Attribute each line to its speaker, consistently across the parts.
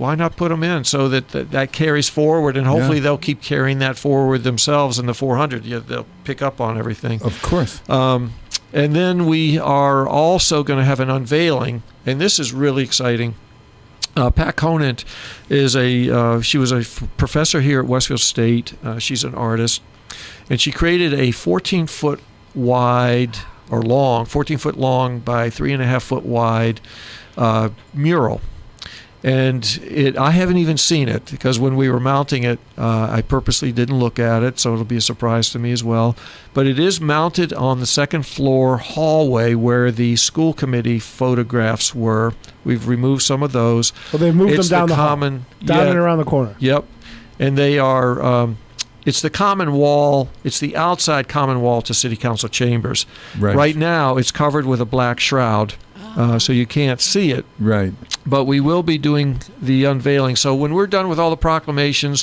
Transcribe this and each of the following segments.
Speaker 1: why not put them in so that carries forward, and hopefully they'll keep carrying that forward themselves in the 400. They'll pick up on everything.
Speaker 2: Of course.
Speaker 1: And then we are also going to have an unveiling, and this is really exciting. Pat Conant is she was a professor here at Westfield State. She's an artist, and she created a 14-foot wide or long, 14-foot long by 3.5-foot wide mural. And I haven't even seen it, because when we were mounting it, I purposely didn't look at it, so it'll be a surprise to me as well. But it is mounted on the second floor hallway where the school committee photographs were. We've removed some of those.
Speaker 3: Well, they've moved them down down and around the corner.
Speaker 1: Yep. And they are... it's the common wall. It's the outside common wall to City Council chambers. Right now, it's covered with a black shroud, so you can't see it.
Speaker 2: Right.
Speaker 1: But we will be doing the unveiling. So when we're done with all the proclamations,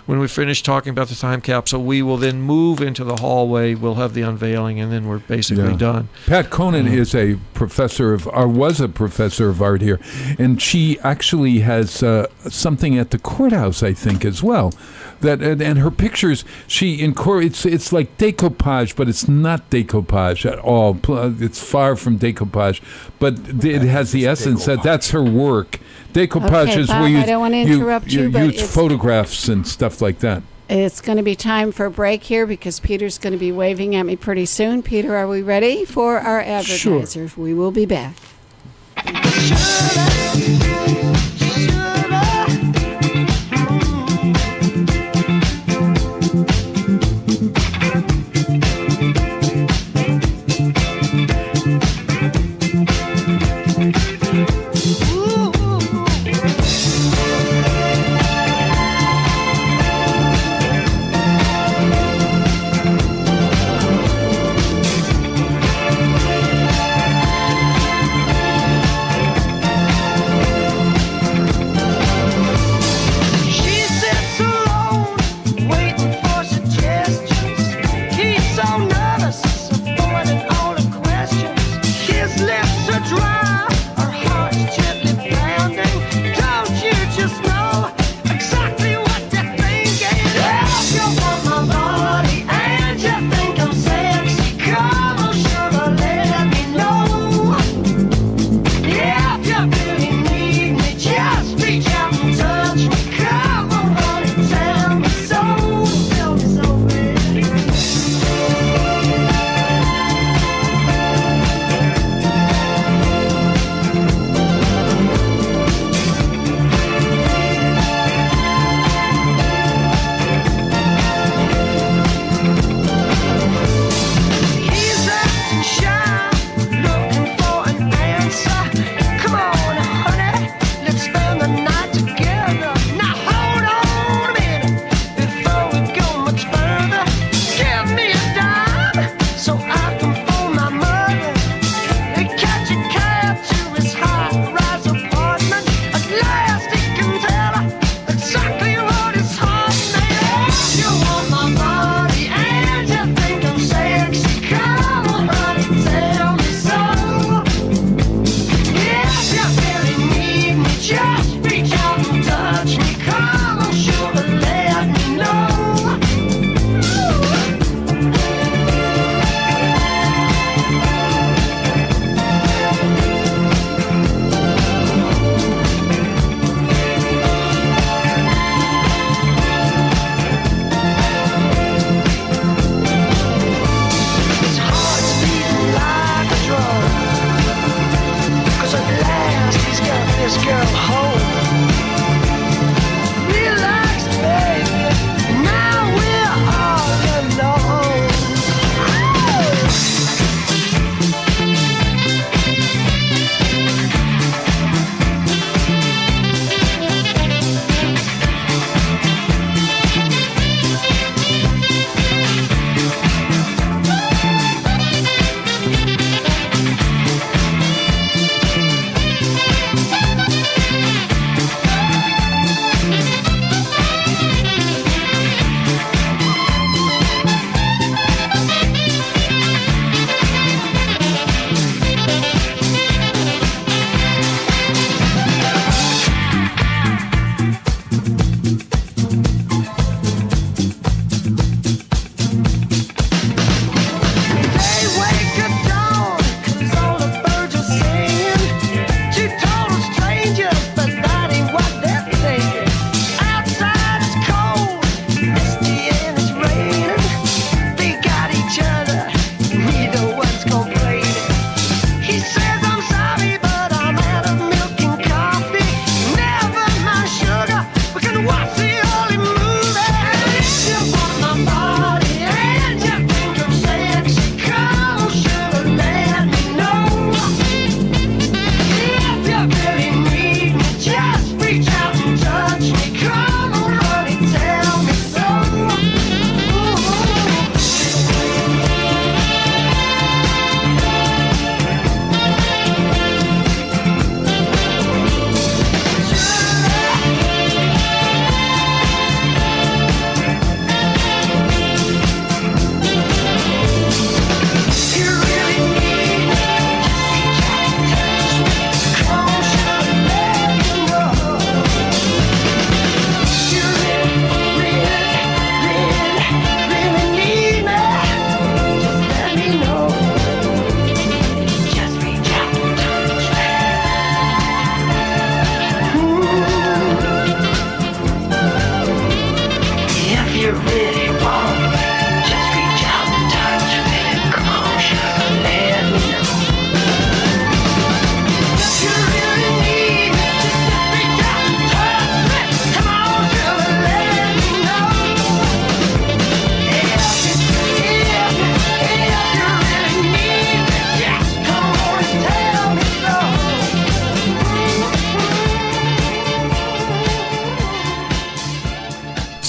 Speaker 1: when we finish talking about the time capsule, we will then move into the hallway. We'll have the unveiling, and then we're basically done.
Speaker 2: Pat Conant is a professor of, or was a professor of art here, and she actually has something at the courthouse, I think, as well. That and her pictures, it's like decoupage, but it's not decoupage at all. It's far from decoupage, but it has the essence that's her work. Decoupage is
Speaker 4: Bob,
Speaker 2: where
Speaker 4: I don't want to interrupt you, but
Speaker 2: use photographs and stuff like that.
Speaker 4: It's going to be time for a break here, because Peter's going to be waving at me pretty soon. Peter, are we ready for our advertisers?
Speaker 3: Sure.
Speaker 4: We will be back.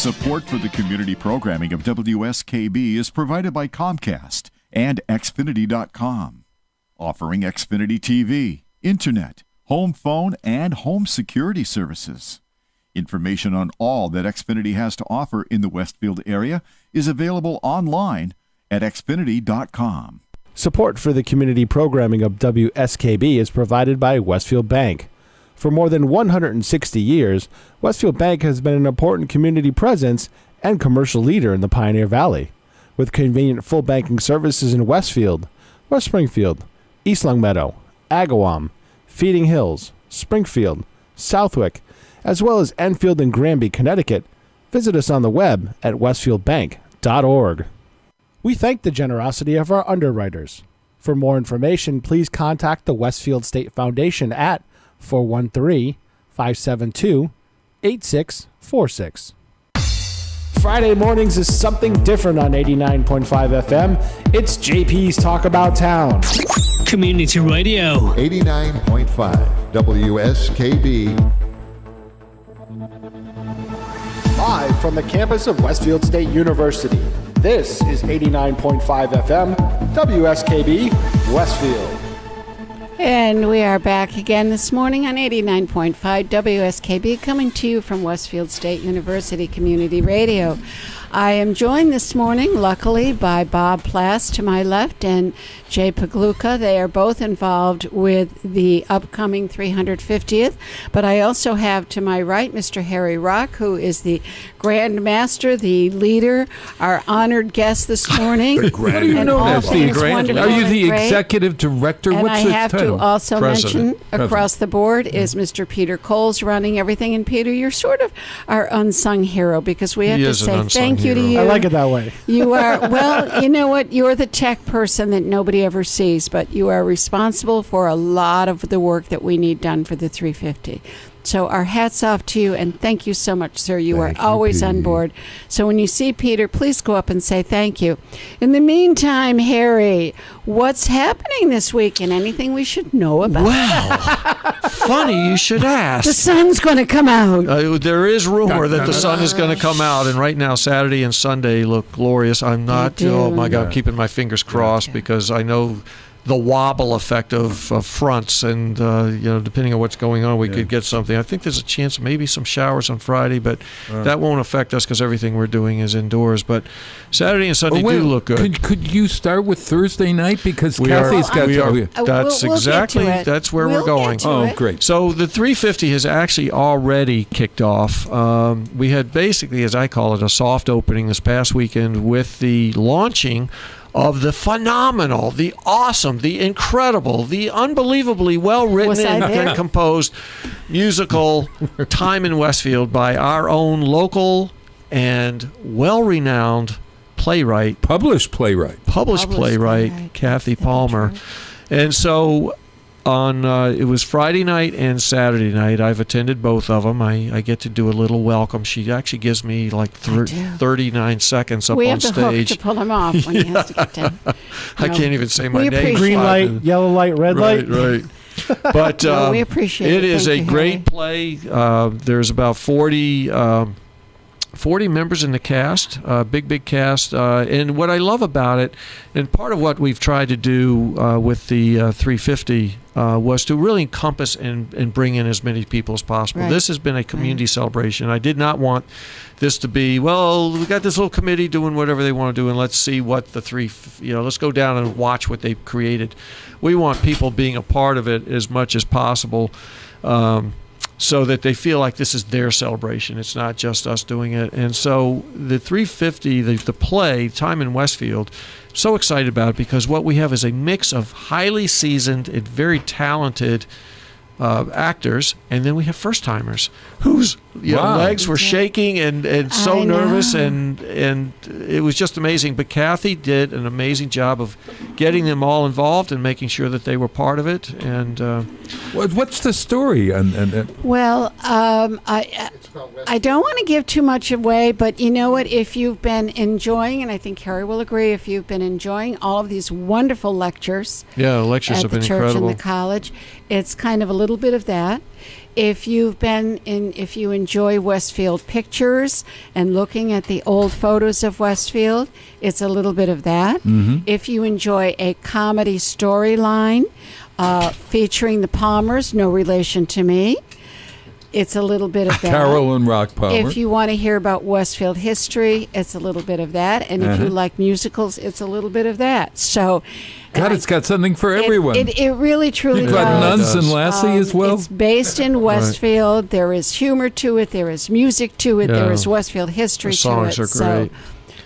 Speaker 5: Support for the community programming of WSKB is provided by Comcast and Xfinity.com, offering Xfinity TV, Internet, home phone, and home security services. Information on all that Xfinity has to offer in the Westfield area is available online at Xfinity.com.
Speaker 6: Support for the community programming of WSKB is provided by Westfield Bank. For more than 160 years, Westfield Bank has been an important community presence and commercial leader in the Pioneer Valley. With convenient full banking services in Westfield, West Springfield, East Longmeadow, Agawam, Feeding Hills, Springfield, Southwick, as well as Enfield and Granby, Connecticut, visit us on the web at westfieldbank.org. We thank the generosity of our underwriters. For more information, please contact the Westfield State Foundation at 413-572-8646. Friday mornings is something different on 89.5 FM. It's JP's Talk About Town.
Speaker 7: Community Radio.
Speaker 8: 89.5 WSKB.
Speaker 6: Live from the campus of Westfield State University. This is 89.5 FM, WSKB, Westfield.
Speaker 4: And we are back again this morning on 89.5 WSKB, coming to you from Westfield State University Community Radio. I am joined this morning, luckily, by Bob Plass to my left and Jay Pagluka. They are both involved with the upcoming 350th. But I also have to my right Mr. Harry Rock, who is the Grand Master, the leader, our honored guest this morning.
Speaker 2: What do you know?
Speaker 4: Are
Speaker 2: you the executive director?
Speaker 4: And
Speaker 2: What's
Speaker 4: I
Speaker 2: the
Speaker 4: have
Speaker 2: title?
Speaker 4: to also
Speaker 2: President.
Speaker 4: mention across the board is Mr. Peter Coles running everything. And Peter, you're sort of our unsung hero because we have to say thank you to you.
Speaker 3: I like it that way.
Speaker 4: You are, well, you know what? You're the tech person that nobody ever sees, but you are responsible for a lot of the work that we need done for the 350. So our hats off to you, and thank you so much, sir. You are always on board. So when you see Peter, please go up and say thank you. In the meantime, Harry, what's happening this week and anything we should know about?
Speaker 1: Well, funny you should ask.
Speaker 4: The sun's going to come out.
Speaker 1: There is rumor that the sun is going to come out, and right now Saturday and Sunday look glorious. I'm not, oh my God, I'm keeping my fingers crossed because I know the wobble effect of fronts, and depending on what's going on, we could get something. I think there's a chance maybe some showers on Friday, but that won't affect us because everything we're doing is indoors. But Saturday and Sunday do look good.
Speaker 2: Could you start with Thursday night because
Speaker 1: Kathy's
Speaker 2: got
Speaker 1: that's exactly that's where we're going.
Speaker 2: Oh, great!
Speaker 1: So the 350 has actually already kicked off. We had basically, as I call it, a soft opening this past weekend with the launching of the phenomenal, the awesome, the incredible, the unbelievably well-written and composed musical Time in Westfield by our own local and well-renowned playwright.
Speaker 2: Published playwright,
Speaker 1: Kathy Palmer. And so on it was Friday night and Saturday night. I've attended both of them. I get to do a little welcome. She actually gives me like 39 seconds up on stage.
Speaker 4: We have the hook to pull him off when he has to get down.
Speaker 1: I can't even say my name.
Speaker 3: Green light, yellow light, red light.
Speaker 1: Right. But
Speaker 4: we appreciate it.
Speaker 1: It is a great play. There's about 40 members in the cast, big cast. And what I love about it, and part of what we've tried to do with the 350 was to really encompass and bring in as many people as possible.
Speaker 4: Right.
Speaker 1: This has been a community celebration. I did not want this to be, well, we got this little committee doing whatever they want to do, and let's see what let's go down and watch what they've created. We want people being a part of it as much as possible. So that they feel like this is their celebration. It's not just us doing it. And so the 350, the play, Time in Westfield, so excited about it because what we have is a mix of highly seasoned and very talented actors, and then we have first-timers whose legs were shaking and so nervous, and it was just amazing. But Kathy did an amazing job of getting them all involved and making sure that they were part of it. And
Speaker 2: what's the story?
Speaker 4: Well, I don't want to give too much away, but you know what? If you've been enjoying, and I think Harry will agree, if you've been enjoying all of these wonderful lectures,
Speaker 1: lectures have been
Speaker 4: incredible at the church and the college, it's kind of a little bit of that. If you enjoy Westfield pictures and looking at the old photos of Westfield, it's a little bit of that.
Speaker 2: Mm-hmm.
Speaker 4: If you enjoy a comedy storyline featuring the Palmers, no relation to me, it's a little bit of that.
Speaker 2: Carol and Rock Palmer.
Speaker 4: If you want to hear about Westfield history, it's a little bit of that. And if you like musicals, it's a little bit of that. So,
Speaker 2: God, it's got something for everyone.
Speaker 4: It really, truly
Speaker 2: You've
Speaker 4: does.
Speaker 2: got Nuns and Lassie as well.
Speaker 4: It's based in Westfield. There is humor to it. There is music to it. There is Westfield history
Speaker 1: The
Speaker 4: to
Speaker 1: songs
Speaker 4: it.
Speaker 1: are great.
Speaker 4: So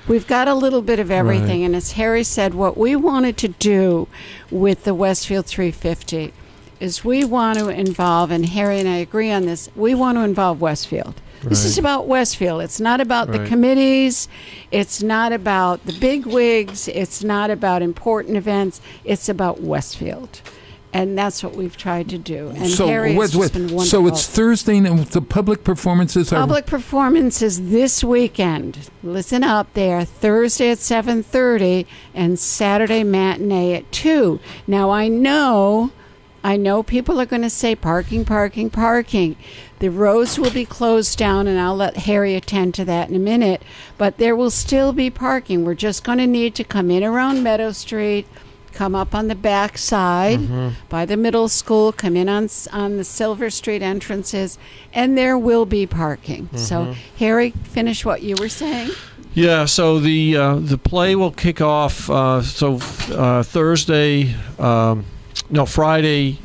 Speaker 4: we've got a little bit of everything.
Speaker 1: Right.
Speaker 4: And as Harry said, what we wanted to do with the Westfield 350 is we want to involve, and Harry and I agree on this, we want to involve Westfield. This is about Westfield. It's not about the committees. It's not about the big wigs. It's not about important events. It's about Westfield. And that's what we've tried to do. And Harry has just been wonderful.
Speaker 2: So it's Thursday, and the public performances are...
Speaker 4: Public performances this weekend. Listen up, they are Thursday at 7:30 and Saturday matinee at 2. Now, I know people are going to say parking. The roads will be closed down, and I'll let Harry attend to that in a minute. But there will still be parking. We're just going to need to come in around Meadow Street, come up on the back side by the middle school, come in on the Silver Street entrances, and there will be parking. So, Harry, finish what you were saying.
Speaker 1: Yeah, so the play will kick off Thursday. Thursday,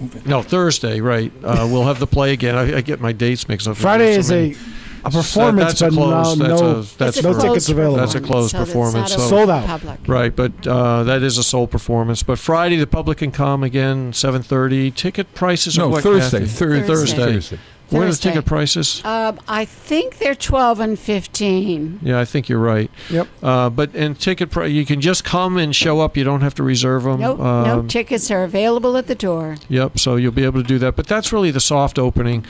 Speaker 1: right. We'll have the play again. I get my dates mixed up.
Speaker 3: Friday is a performance, but no tickets available.
Speaker 1: That's a closed performance.
Speaker 3: Sold out.
Speaker 4: Public.
Speaker 1: Right, but that is a sold performance. But Friday, the public can come again, 7:30. Ticket prices are what,
Speaker 2: Thursday.
Speaker 1: Kathy?
Speaker 2: Thursday.
Speaker 1: What are the ticket prices?
Speaker 4: I think they're $12 and $15.
Speaker 1: Yeah, I think you're right.
Speaker 3: Yep.
Speaker 1: But you can just come and show up. You don't have to reserve them.
Speaker 4: Nope. Tickets are available at the door.
Speaker 1: Yep. So you'll be able to do that. But that's really the soft opening,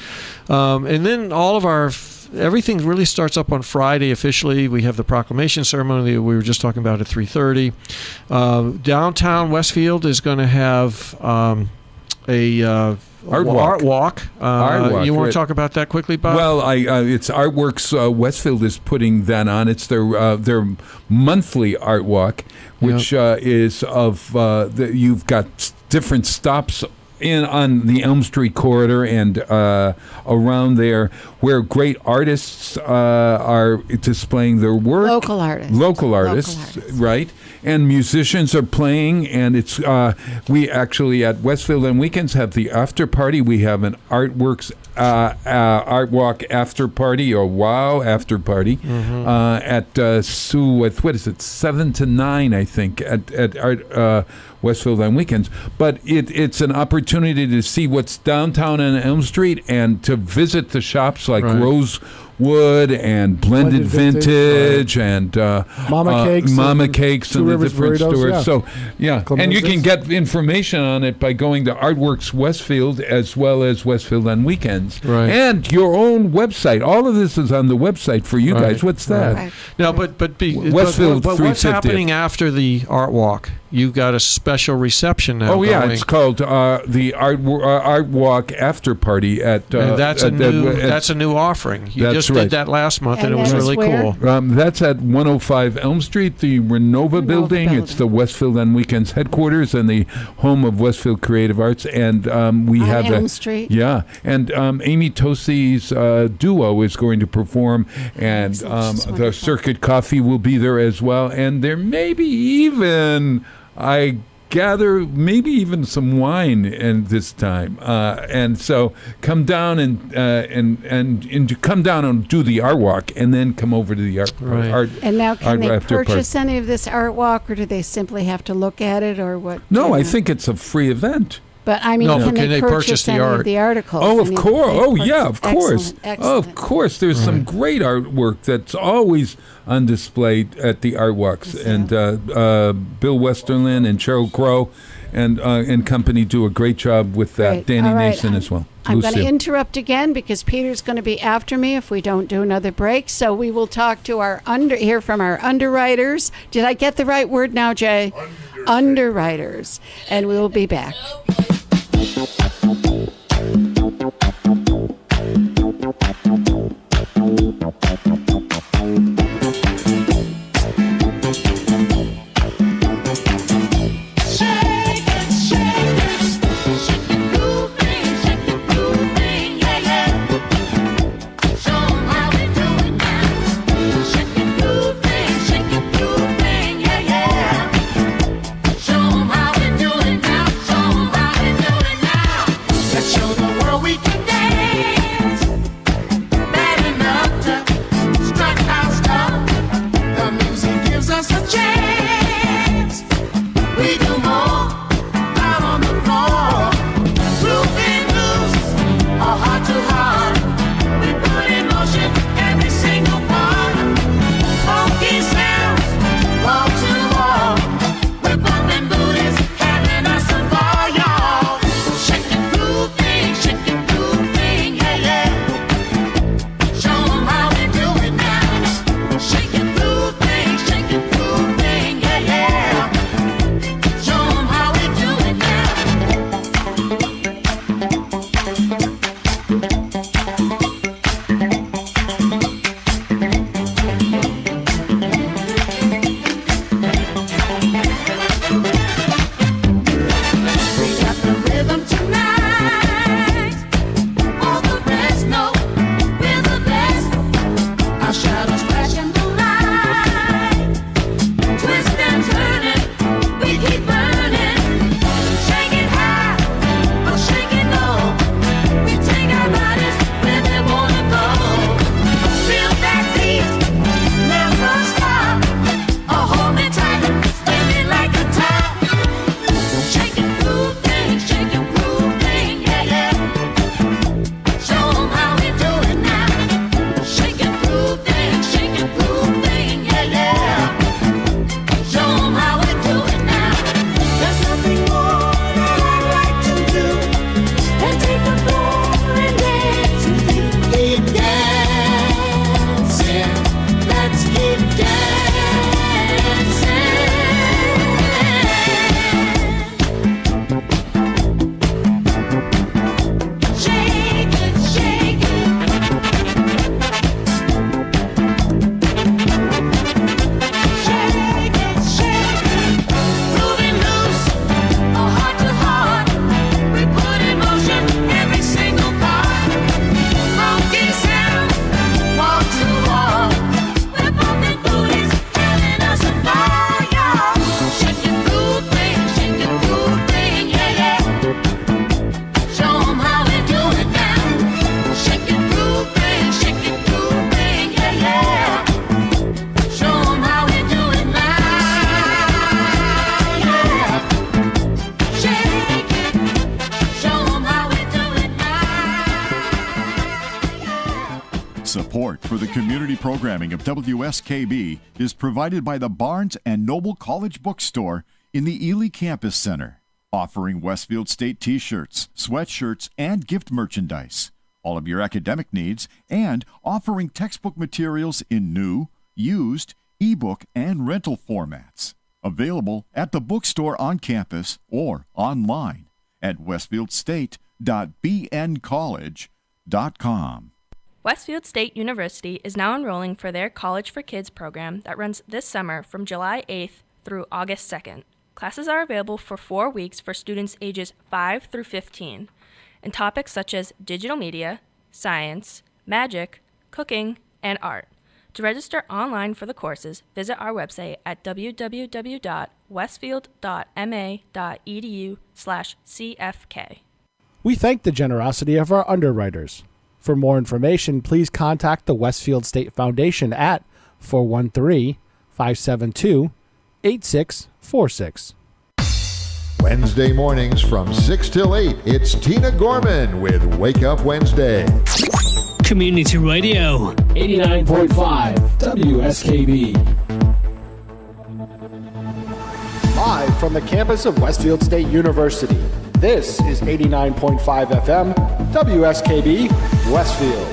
Speaker 1: and then all of everything really starts up on Friday officially. We have the proclamation ceremony that we were just talking about at 3:30. Downtown Westfield is going to have a Art walk. You want to talk about that quickly, Bob?
Speaker 2: Well, it's Artworks Westfield is putting that on. It's their monthly art walk, which is of you've got different stops on the Elm Street corridor and around there, where great artists are displaying their work. Local artists, right? And musicians are playing, and it's we actually at Westfield on weekends have the after party. We have an Artworks Art Walk after party, or WOW after party at what is it, 7 to 9, I think, at Westfield on weekends. But it's an opportunity to see what's downtown on Elm Street and to visit the shops like Rosewood and Blended Vintage and Mama Cakes and the different stores. Yeah. So, and you can get information on it by going to Artworks Westfield as well as Westfield on weekends.
Speaker 1: Right.
Speaker 2: And your own website. All of this is on the website for you guys. What's that?
Speaker 4: Right.
Speaker 1: Now, but
Speaker 2: Westfield
Speaker 1: but what's
Speaker 2: 350.
Speaker 1: happening after the art walk? You've got a special reception now.
Speaker 2: It's called the Art Walk After Party at.
Speaker 1: That's a new offering. You just did that last month, and it was really cool.
Speaker 2: That's at 105 Elm Street, the Renova building. It's the Westfield on Weekends headquarters and the home of Westfield Creative Arts. And we have
Speaker 4: Elm Street.
Speaker 2: Yeah, and Amy Tosi's duo is going to perform, and the Circuit Coffee will be there as well, and there may be even. I gather maybe even some wine in this time, and so come down and come down and do the art walk, and then come over to the art.
Speaker 4: And now, can they purchase
Speaker 2: party.
Speaker 4: any of this art walk, or do they simply have to look at it, or what?
Speaker 2: No, I think it's a free event.
Speaker 4: But I mean, can they purchase any of the articles?
Speaker 2: Oh, of course. Oh, yeah, of course.
Speaker 4: Excellent.
Speaker 2: Of course. There's some great artwork that's always on display at the art walks. And Bill Westerlin and Cheryl Crow and company do a great job with that.
Speaker 4: Great.
Speaker 2: Danny Mason as well.
Speaker 4: I'm going to interrupt again because Peter's going to be after me if we don't do another break. So we will talk to hear from our underwriters. Did I get the right word now, Jay? Underwriters. And we will be back.
Speaker 5: Support for the community programming of WSKB is provided by the Barnes & Noble College Bookstore in the Ely Campus Center, offering Westfield State t-shirts, sweatshirts, and gift merchandise, all of your academic needs, and offering textbook materials in new, used, ebook, and rental formats. Available at the bookstore on campus or online at westfieldstate.bncollege.com.
Speaker 9: Westfield State University is now enrolling for their College for Kids program that runs this summer from July 8th through August 2nd. Classes are available for 4 weeks for students ages 5 through 15 in topics such as digital media, science, magic, cooking, and art. To register online for the courses, visit our website at www.westfield.ma.edu/CFK. We
Speaker 6: thank the generosity of our underwriters. For more information, please contact the Westfield State Foundation at 413-572-8646.
Speaker 8: Wednesday mornings from 6 till 8, it's Tina Gorman with Wake Up Wednesday.
Speaker 7: Community Radio
Speaker 10: 89.5 WSKB.
Speaker 6: Live from the campus of Westfield State University, this is 89.5 FM WSKB Westfield.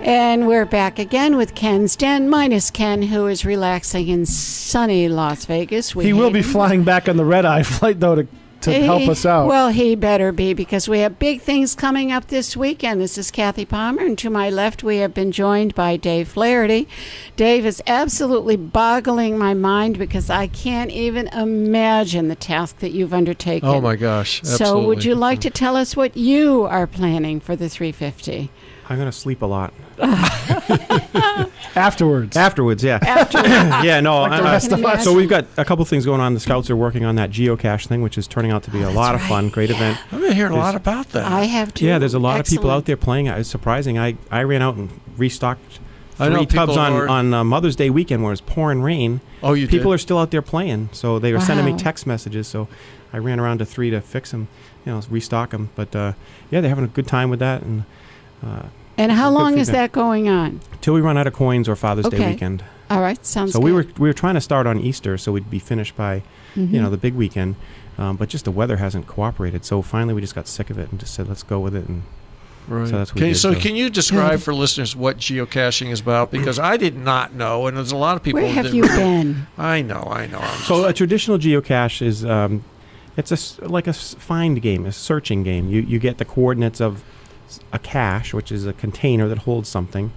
Speaker 4: And we're back again with Ken's Den, minus Ken, who is relaxing in sunny Las Vegas.
Speaker 3: He will be flying back on the red-eye flight, though, to help us out.
Speaker 4: Well, he better be, because we have big things coming up this weekend. This is Kathy Palmer, and to my left we have been joined by Dave Flaherty. Dave is absolutely boggling my mind because I can't even imagine the task that you've undertaken.
Speaker 1: Oh, my gosh. Absolutely.
Speaker 4: So would you like to tell us what you are planning for the 350?
Speaker 11: I'm going to sleep a lot.
Speaker 3: Afterwards,
Speaker 11: yeah. Yeah, no. So we've got a couple things going on. The Scouts are working on that geocache thing, which is turning out to be a lot of fun. Great event.
Speaker 1: I've been hearing a lot about that.
Speaker 4: I have too.
Speaker 11: Yeah, there's a lot of people out there playing. It's surprising. I ran out and restocked 3 tubs on Mother's Day weekend where it was pouring rain.
Speaker 1: Oh, you
Speaker 11: People
Speaker 1: did?
Speaker 11: are still out there playing. So they were sending me text messages. So I ran around to 3 to fix them, restock them. But yeah, they're having a good time with that.
Speaker 4: And how long is that going on?
Speaker 11: Till we run out of coins or Father's Day weekend.
Speaker 4: All right, sounds good.
Speaker 11: So we were trying to start on Easter, so we'd be finished by, the big weekend. But just the weather hasn't cooperated. So finally, we just got sick of it and just said, let's go with it. And
Speaker 1: right.
Speaker 11: So that's what we did.
Speaker 1: So can you describe for listeners what geocaching is about? Because I did not know, and there's a lot of people.
Speaker 4: Where have you been?
Speaker 1: I know.
Speaker 11: So a traditional geocache is it's like a find game, a searching game. You get the coordinates of a cache, which is a container that holds something,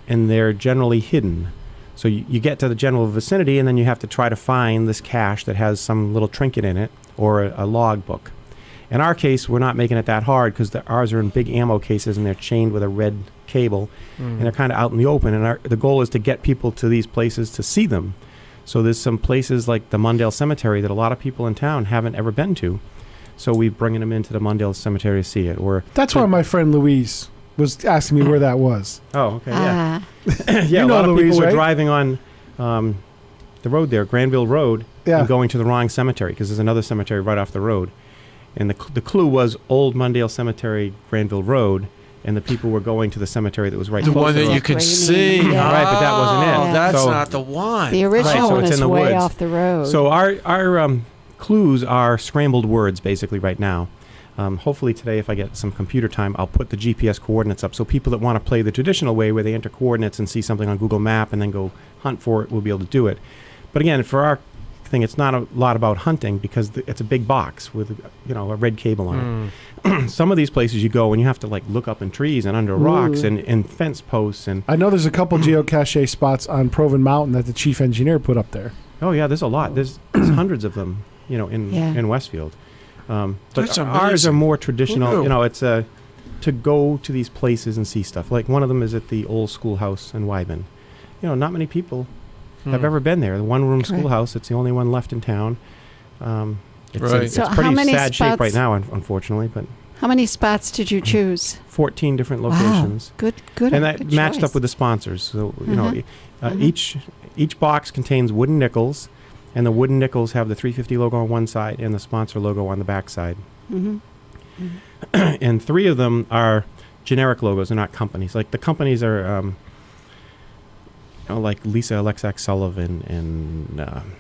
Speaker 11: and they're generally hidden. So you get to the general vicinity, and then you have to try to find this cache that has some little trinket in it or a log book. In our case, we're not making it that hard because ours are in big ammo cases, and they're chained with a red cable, and they're kind of out in the open. And the goal is to get people to these places to see them. So there's some places like the Mundale Cemetery that a lot of people in town haven't ever been to. So we're bringing them into the Mundale Cemetery to see it.
Speaker 3: That's why my friend Louise was asking me where that was.
Speaker 11: Oh, okay, yeah. Yeah,
Speaker 3: a
Speaker 11: lot of
Speaker 3: Louise,
Speaker 11: people were
Speaker 3: right?
Speaker 11: driving on the road there, Granville Road, and going to the wrong cemetery because there's another cemetery right off the road. And the clue was Old Mundale Cemetery, Granville Road, and the people were going to the cemetery that was right
Speaker 1: the
Speaker 11: close
Speaker 1: one
Speaker 11: to
Speaker 1: that you could see.
Speaker 4: Yeah.
Speaker 11: Right, but that wasn't it.
Speaker 1: Oh, that's not the one.
Speaker 4: The original one
Speaker 11: it's
Speaker 4: is
Speaker 11: in the
Speaker 4: way
Speaker 11: woods.
Speaker 4: off the road.
Speaker 11: So our clues are scrambled words basically right now. Hopefully today, if I get some computer time, I'll put the GPS coordinates up so people that want to play the traditional way where they enter coordinates and see something on Google Map and then go hunt for it will be able to do it. But again, for our thing, it's not a lot about hunting because it's a big box with a red cable on it. Some of these places you go and you have to look up in trees and under rocks and fence posts. And
Speaker 3: I know there's a couple geocache spots on Proven Mountain that the chief engineer put up there.
Speaker 11: Oh yeah, there's a lot. There's hundreds of them, in Westfield. But ours are more traditional. It's to go to these places and see stuff. Like one of them is at the old schoolhouse in Wyben. Not many people have ever been there. The one-room schoolhouse. It's the only one left in town. It's pretty sad shape right now, unfortunately. But
Speaker 4: how many spots did you choose?
Speaker 11: 14 different locations.
Speaker 4: Wow. Good.
Speaker 11: And that matched up with the sponsors. So each box contains wooden nickels. And the wooden nickels have the 350 logo on one side and the sponsor logo on the back side. And 3 of them are generic logos. They're not companies. Like the companies are, like Lisa Alexak Sullivan and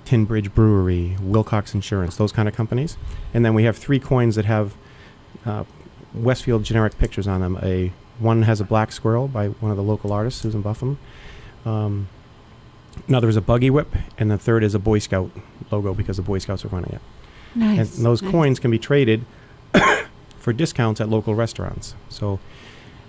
Speaker 11: Tinbridge Brewery, Wilcox Insurance, those kind of companies. And then we have 3 coins that have Westfield generic pictures on them. One has a black squirrel by one of the local artists, Susan Buffum. Another is a buggy whip, and the third is a Boy Scout logo because the Boy Scouts are running it.
Speaker 4: Nice.
Speaker 11: And those coins can be traded for discounts at local restaurants. So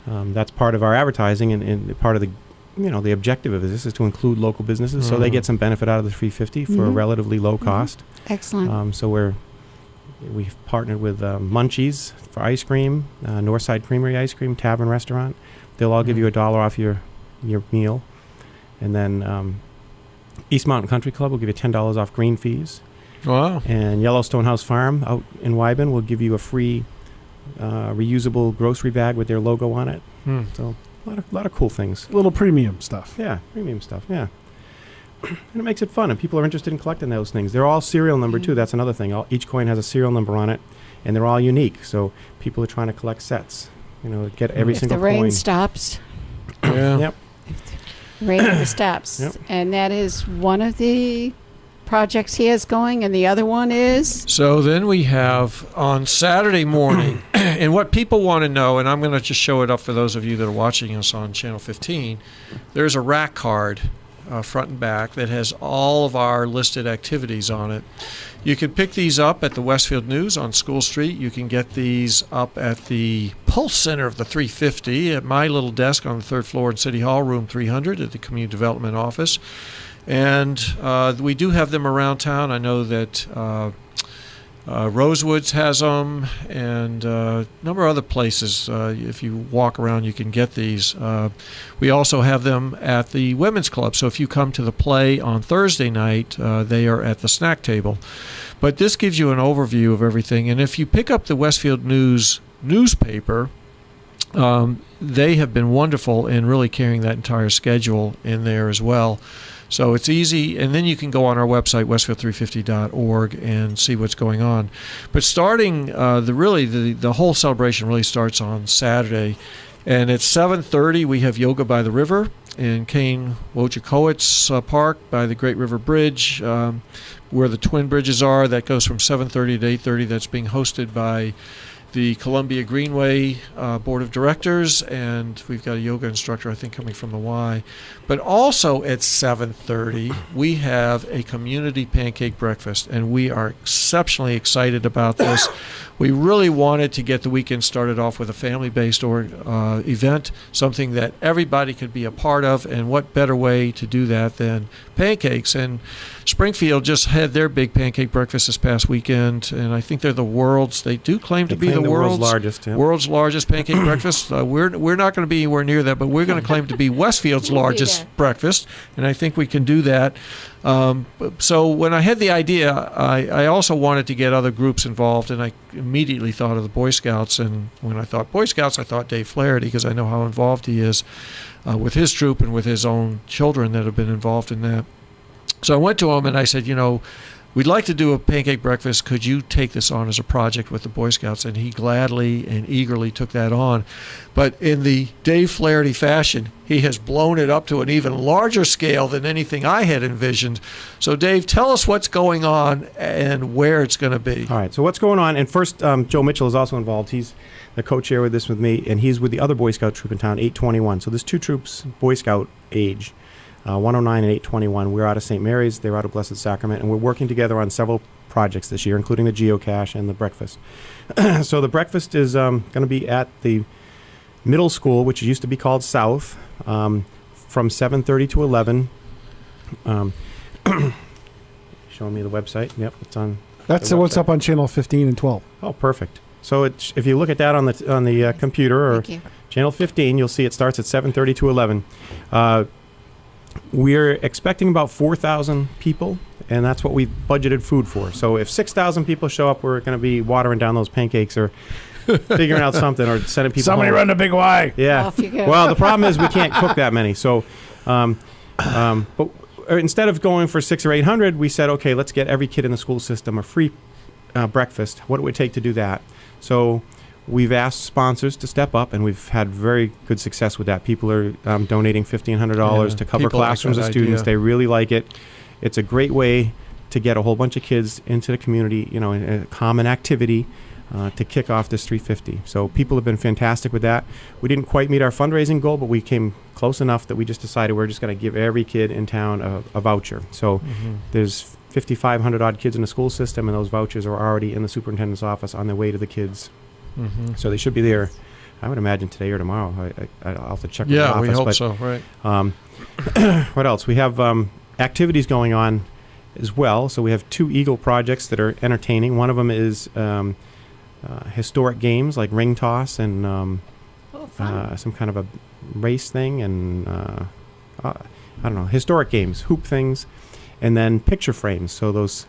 Speaker 11: that's part of our advertising, and part of the the objective of this is to include local businesses, so they get some benefit out of the 350 for a relatively low cost.
Speaker 4: Excellent.
Speaker 11: So we've partnered with Munchies for ice cream, Northside Creamery ice cream, Tavern Restaurant. They'll all give you $1 off your meal, and then East Mountain Country Club will give you $10 off green fees.
Speaker 1: Wow!
Speaker 11: And Yellowstone House Farm out in Wyben will give you a free reusable grocery bag with their logo on it. So. A lot of cool things.
Speaker 3: Little premium stuff.
Speaker 11: Yeah, premium stuff, yeah. And it makes it fun, and people are interested in collecting those things. They're all serial number, too. That's another thing. Each coin has a serial number on it, and they're all unique. So people are trying to collect sets, get every single coin.
Speaker 4: If the rain stops.
Speaker 1: Yeah.
Speaker 11: Yep.
Speaker 4: If the rain never stops.
Speaker 11: Yep.
Speaker 4: And that is one of the projects he has going, and the other one is?
Speaker 1: So then we have on Saturday morning, and what people want to know, and I'm going to just show it up for those of you that are watching us on Channel 15, there's a rack card front and back that has all of our listed activities on it. You can pick these up at the Westfield News on School Street. You can get these up at the Pulse Center of the 350 at my little desk on the 3rd floor in City Hall, room 300 at the Community Development Office. And we do have them around town. I know that Rosewoods has them, and a number of other places. If you walk around, you can get these. We also have them at the Women's Club. So if you come to the play on Thursday night, they are at the snack table. But this gives you an overview of everything. And if you pick up the Westfield News newspaper, they have been wonderful in really carrying that entire schedule in there as well. So it's easy, and then you can go on our website, westfield350.org, and see what's going on. But starting, the whole celebration really starts on Saturday, and at 7:30 we have Yoga by the River in Kane Wojciechowicz Park by the Great River Bridge, where the twin bridges are. That goes from 7:30 to 8:30. That's being hosted by the Columbia Greenway Board of Directors, and we've got a yoga instructor, I think, coming from the Y. But also at 7:30, we have a community pancake breakfast, and we are exceptionally excited about this. We really wanted to get the weekend started off with a family-based event, something that everybody could be a part of, and what better way to do that than pancakes? And Springfield just had their big pancake breakfast this past weekend, and I think they're they do claim to be the world's largest pancake breakfast. We're not going to be anywhere near that, but we're going to claim to be Westfield's largest breakfast, and I think we can do that. So when I had the idea, I also wanted to get other groups involved, and I immediately thought of the Boy Scouts. And when I thought Boy Scouts, I thought Dave Flaherty, because I know how involved he is with his troop and with his own children that have been involved in that. So I went to him and I said, we'd like to do a pancake breakfast. Could you take this on as a project with the Boy Scouts? And he gladly and eagerly took that on. But in the Dave Flaherty fashion, he has blown it up to an even larger scale than anything I had envisioned. So, Dave, tell us what's going on and where it's going to be.
Speaker 11: All right, so what's going on? And first, Joe Mitchell is also involved. He's the co-chair with this with me, and he's with the other Boy Scout troop in town, 821. So there's 2 troops, Boy Scout age. 109 and 821. We're out of St. Mary's. They're out of Blessed Sacrament. And we're working together on several projects this year, including the geocache and the breakfast. So the breakfast is going to be at the middle school, which used to be called South, from 7:30 to 11. Showing me the website. Yep, it's on.
Speaker 3: That's what's up on Channel 15 and 12.
Speaker 11: Oh, perfect. So if you look at that on the computer or Channel 15, you'll see it starts at 7:30 to 11. We're expecting about 4,000 people, and that's what we budgeted food for. So if 6,000 people show up, we're going to be watering down those pancakes or figuring out something or sending people
Speaker 3: Somebody
Speaker 11: home.
Speaker 3: run the big Y.
Speaker 11: Yeah.
Speaker 4: Off you go.
Speaker 11: Well, the problem is we can't cook that many. So but instead of going for 600 or 800, we said, okay, let's get every kid in the school system a free breakfast. What it would take to do that. So we've asked sponsors to step up, and we've had very good success with that. People are donating $1,500 to cover classrooms of students. They really like it. It's a great way to get a whole bunch of kids into the community, in a common activity to kick off this 350. So people have been fantastic with that. We didn't quite meet our fundraising goal, but we came close enough that we just decided we're just going to give every kid in town a voucher. So there's 5,500 odd kids in the school system, and those vouchers are already in the superintendent's office on their way to the kids. So they should be there, I would imagine, today or tomorrow. I'll have to check with the office.
Speaker 1: Yeah, we hope so, right.
Speaker 11: What else? We have activities going on as well. So we have 2 Eagle projects that are entertaining. One of them is historic games like ring toss and some kind of a race thing, and I don't know, historic games, hoop things, and then picture frames. So those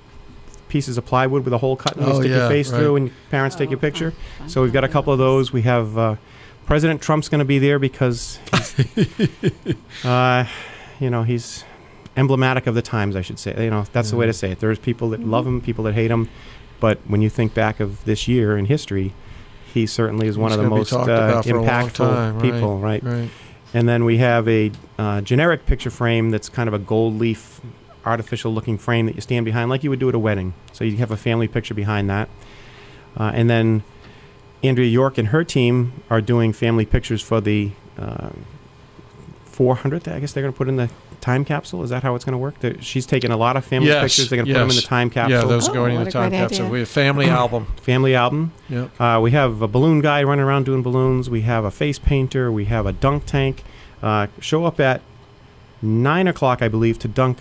Speaker 11: pieces of plywood with a hole cut and you stick your face through, and parents take your picture. So we've got a couple of those. We have President Trump's going to be there because he's emblematic of the times, I should say. That's the way to say it. There's people that love him, people that hate him. But when you think back of this year in history, he certainly is one of the most impactful people, right? And then we have a generic picture frame that's kind of a gold leaf, artificial-looking frame that you stand behind like you would do at a wedding. So you have a family picture behind that. And then Andrea York and her team are doing family pictures for the 400th. I guess they're going to put in the time capsule. Is that how it's going to work? She's taking a lot of family pictures. They're going to put them in the time capsule.
Speaker 1: Yeah, those are going in the time capsule. We have family album.
Speaker 11: Family album.
Speaker 1: Yep.
Speaker 11: We have a balloon guy running around doing balloons. We have a face painter. We have a dunk tank. Show up at 9 o'clock, I believe, to dunk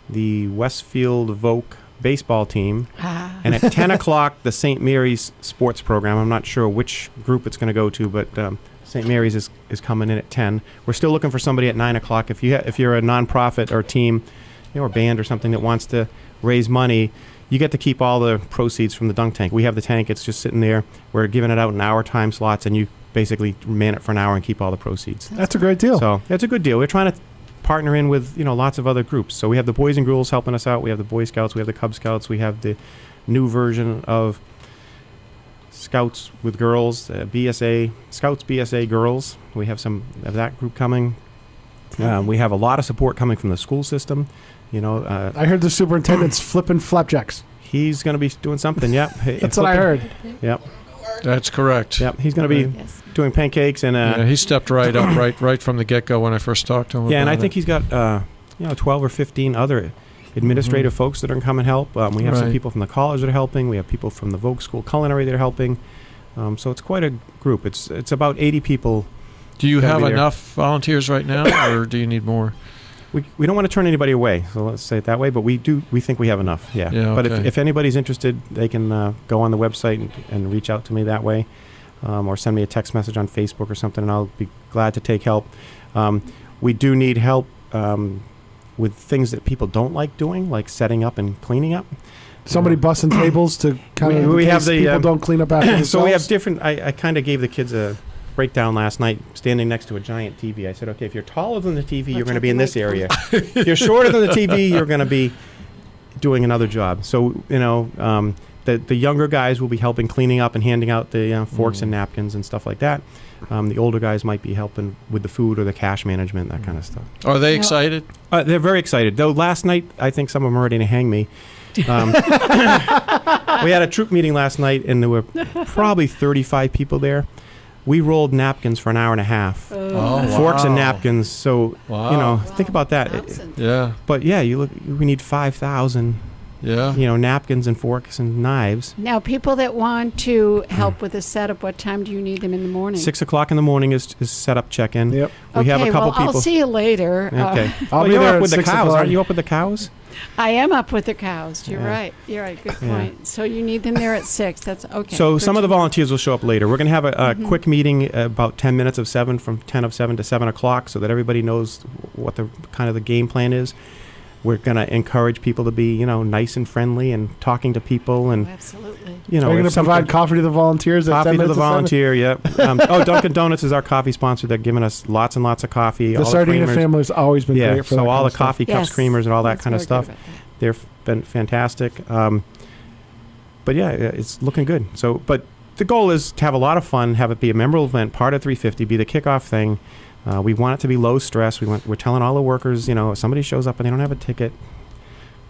Speaker 11: the Westfield Voc baseball team. And at 10 o'clock, the St. Mary's sports program. I'm not sure which group it's going to go to, but St. Mary's is coming in at 10. We're still looking for somebody at 9 o'clock. If you're a nonprofit or team, or band or something that wants to raise money, you get to keep all the proceeds from the dunk tank. We have the tank. It's just sitting there. We're giving it out in hour time slots, and you basically man it for an hour and keep all the proceeds.
Speaker 3: That's a great deal.
Speaker 11: So it's a good deal. We're trying to partner in with lots of other groups. So we have the Boys and Girls helping us out. We have the Boy Scouts. We have the Cub Scouts. We have the new version of Scouts with Girls, BSA, Scouts BSA Girls. We have some of that group coming. We have a lot of support coming from the school system.
Speaker 3: I heard the superintendent's flipping flapjacks.
Speaker 11: He's going to be doing something. Yep,
Speaker 3: that's what I heard.
Speaker 11: Yep,
Speaker 1: that's correct.
Speaker 11: Yep, he's going to be doing pancakes and.
Speaker 1: He stepped right up right from the get-go when I first talked to him.
Speaker 11: Yeah, and I think he's got 12 or 15 other administrative folks that are going to come and help. We have some people from the college that are helping. We have people from the Vogue School Culinary that are helping. So it's quite a group. It's about 80 people.
Speaker 1: Do you have enough volunteers right now, or do you need more?
Speaker 11: We don't want to turn anybody away, so let's say it that way. But we think we have enough. Yeah. But if anybody's interested, they can go on the website and reach out to me that way, or send me a text message on Facebook or something, and I'll be glad to take help. We do need help with things that people don't like doing, like setting up and cleaning up.
Speaker 3: Somebody busting tables to kind of
Speaker 11: we have the
Speaker 3: people don't clean up after themselves.
Speaker 11: So we have different. I kind of gave the kids a breakdown last night, standing next to a giant TV. I said, okay, if you're taller than the TV, you're going to be in this area. If you're shorter than the TV, you're going to be doing another job. So the younger guys will be helping cleaning up and handing out the forks and napkins and stuff like that. The older guys might be helping with the food or the cash management, that kind of stuff.
Speaker 1: Are they excited?
Speaker 11: They're very excited. Though last night, I think some of them are ready to hang me. We had a troop meeting last night, and there were probably 35 people there. We rolled napkins for an hour and a half. Forks and napkins. So, think about that.
Speaker 1: Yeah.
Speaker 11: But yeah, we need 5,000.
Speaker 1: Yeah.
Speaker 11: Napkins and forks and knives.
Speaker 4: Now, people that want to help with the setup, what time do you need them in the morning?
Speaker 11: 6 o'clock in the morning is setup check-in.
Speaker 3: Yep.
Speaker 11: We have a couple people.
Speaker 4: I'll see you later.
Speaker 11: Okay.
Speaker 3: I'll be
Speaker 11: you're
Speaker 3: there
Speaker 11: up with
Speaker 3: at
Speaker 11: the
Speaker 3: 6
Speaker 11: cows.
Speaker 3: o'clock.
Speaker 11: Aren't you up with the cows?
Speaker 4: I am up with the cows. You're right. Good point. So you need them there at 6. That's okay.
Speaker 11: So some of the volunteers will show up later. We're going to have a quick meeting about 10 minutes of 7, from 10 of 7 to 7 o'clock, so that everybody knows what the kind of the game plan is. We're going to encourage people to be, nice and friendly and talking to people. And
Speaker 4: absolutely.
Speaker 3: So you're going to provide coffee to the volunteers at 10 minutes?
Speaker 11: Coffee to the volunteer, yep. Dunkin' Donuts is our coffee sponsor. They're giving us lots and lots of coffee.
Speaker 3: The Sardina family has always been great for that.
Speaker 11: So all the
Speaker 3: stuff.
Speaker 11: coffee cups, creamers, and all that kind of stuff. They've been fantastic. But yeah, it's looking good. So, but the goal is to have a lot of fun, have it be a memorable event, part of 350, be the kickoff thing. We want it to be low stress. We're telling all the workers, if somebody shows up and they don't have a ticket,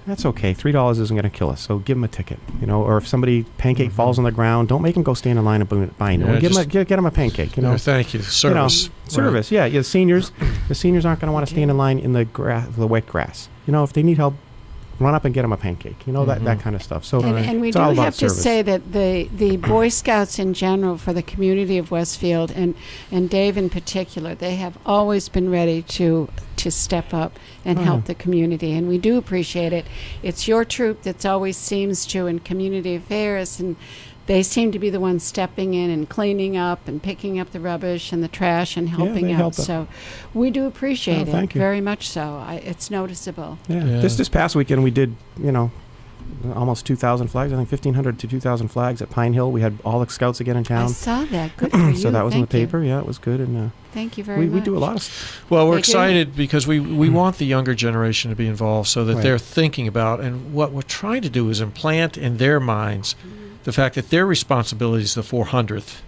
Speaker 11: that's okay. $3 isn't going to kill us, so give them a ticket. Or if somebody pancake falls on the ground, don't make them go stand in line and buy it. Get them a pancake.
Speaker 1: Thank you. Service.
Speaker 11: Service. Right. Yeah. The seniors aren't going to want to stand in line in the wet grass. If they need help, run up and get them a pancake. That kind of stuff. So
Speaker 4: and we do have to say that the Boy Scouts in general for the community of Westfield and Dave in particular, they have always been ready to step up and help the community, and we do appreciate it. It's your troop that's always seems to in community affairs, and they seem to be the ones stepping in and cleaning up and picking up the rubbish and the trash and helping out. So we do appreciate it very much so. It's noticeable.
Speaker 11: Yeah. This past weekend we did, almost 2,000 flags. I think 1,500 to 2,000 flags at Pine Hill. We had all the scouts again in town.
Speaker 4: I saw that. Good for you.
Speaker 11: So that was in the paper. Yeah, it was good. And
Speaker 4: thank you very much.
Speaker 11: We do a lot of stuff.
Speaker 1: Well, we're excited because we want the younger generation to be involved so that they're thinking about, and what we're trying to do is implant in their minds the fact that their responsibility is the 400th.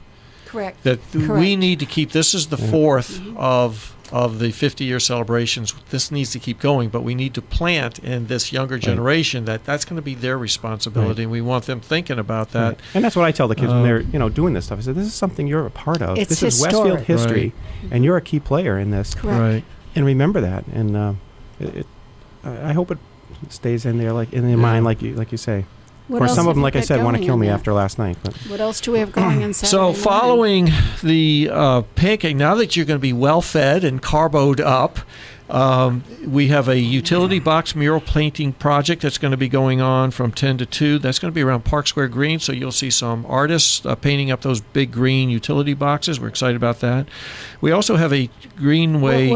Speaker 4: Correct.
Speaker 1: That we need to keep, this is the fourth of the 50-year celebrations. This needs to keep going, but we need to plant in this younger generation that's going to be their responsibility, and we want them thinking about that.
Speaker 11: Right. And that's what I tell the kids when they're doing this stuff. I said, this is something you're a part of.
Speaker 4: It's
Speaker 11: this is Westfield history, and you're a key player in this.
Speaker 4: Correct. Right.
Speaker 11: And remember that. And I hope it stays in there, like in their mind, like you say. Of course, some of them, like I said, want to kill me after last night. But.
Speaker 4: What else do we have going on Saturday
Speaker 1: So following the pancake, now that you're going to be well-fed and carboed up, we have a utility box mural painting project that's going to be going on from 10 to 2. That's going to be around Park Square Green, so you'll see some artists painting up those big green utility boxes. We're excited about that. We also have a Greenway...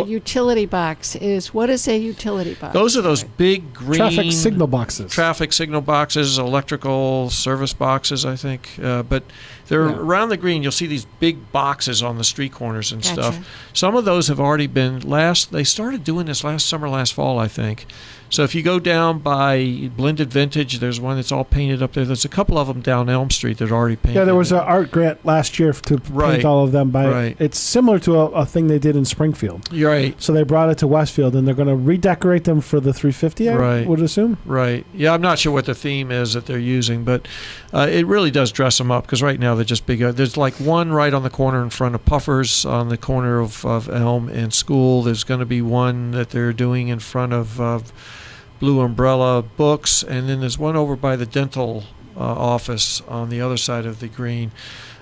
Speaker 4: utility box is... What is a utility box?
Speaker 1: Those are those big green...
Speaker 3: Traffic signal boxes.
Speaker 1: Traffic signal boxes, electrical service boxes, I think. But they're around the green. You'll see these big boxes on the street corners and stuff. Some of those have already been... They started doing this last summer, last fall, I think. So if you go down by Blended Vintage, there's one that's all painted up there. There's a couple of them down Elm Street that are already painted.
Speaker 3: Yeah, there was an art grant last year to paint all of them. It's similar to a thing they did in Springfield.
Speaker 1: You're right.
Speaker 3: So they brought it to Westfield, and they're going to redecorate them for the 350, I would assume.
Speaker 1: Right. Yeah, I'm not sure what the theme is that they're using, but it really does dress them up, because right now they're just big. There's like one right on the corner in front of Puffers on the corner of Elm and School. There's going to be one that they're doing in front of Blue Umbrella Books, and then there's one over by the dental office on the other side of the green.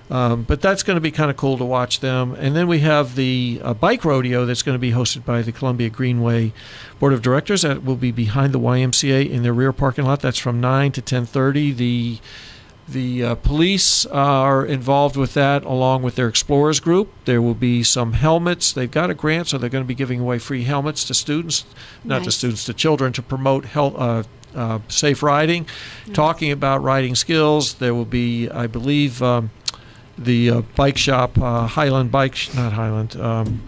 Speaker 1: But that's going to be kind of cool to watch them. And then we have the bike rodeo that's going to be hosted by the Columbia Greenway Board of Directors. That will be behind the YMCA in their rear parking lot. That's from 9 to 10:30. The police are involved with that along with their Explorers group. There will be some helmets. They've got a grant, so they're going to be giving away free helmets to students, not to students, to children, to promote safe riding, talking about riding skills. There will be, I believe, the bike shop, Highland Bike, not Highland,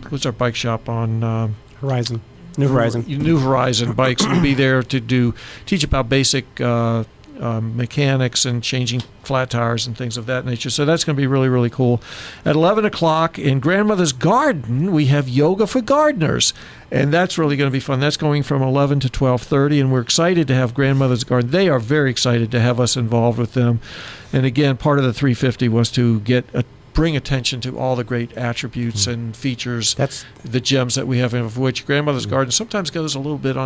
Speaker 1: who's our bike shop on?
Speaker 11: Horizon. New Horizon.
Speaker 1: New Horizon Bikes will be there to teach about basic mechanics and changing flat tires and things of that nature. So that's going to be really, really cool. At 11 o'clock in Grandmother's Garden, we have Yoga for Gardeners. And that's really going to be fun. That's going from 11 to 12:30, and we're excited to have Grandmother's Garden. They are very excited to have us involved with them. And again, part of the 350 was to bring attention to all the great attributes and features, the gems that we have, of which Grandmother's Garden sometimes goes a little bit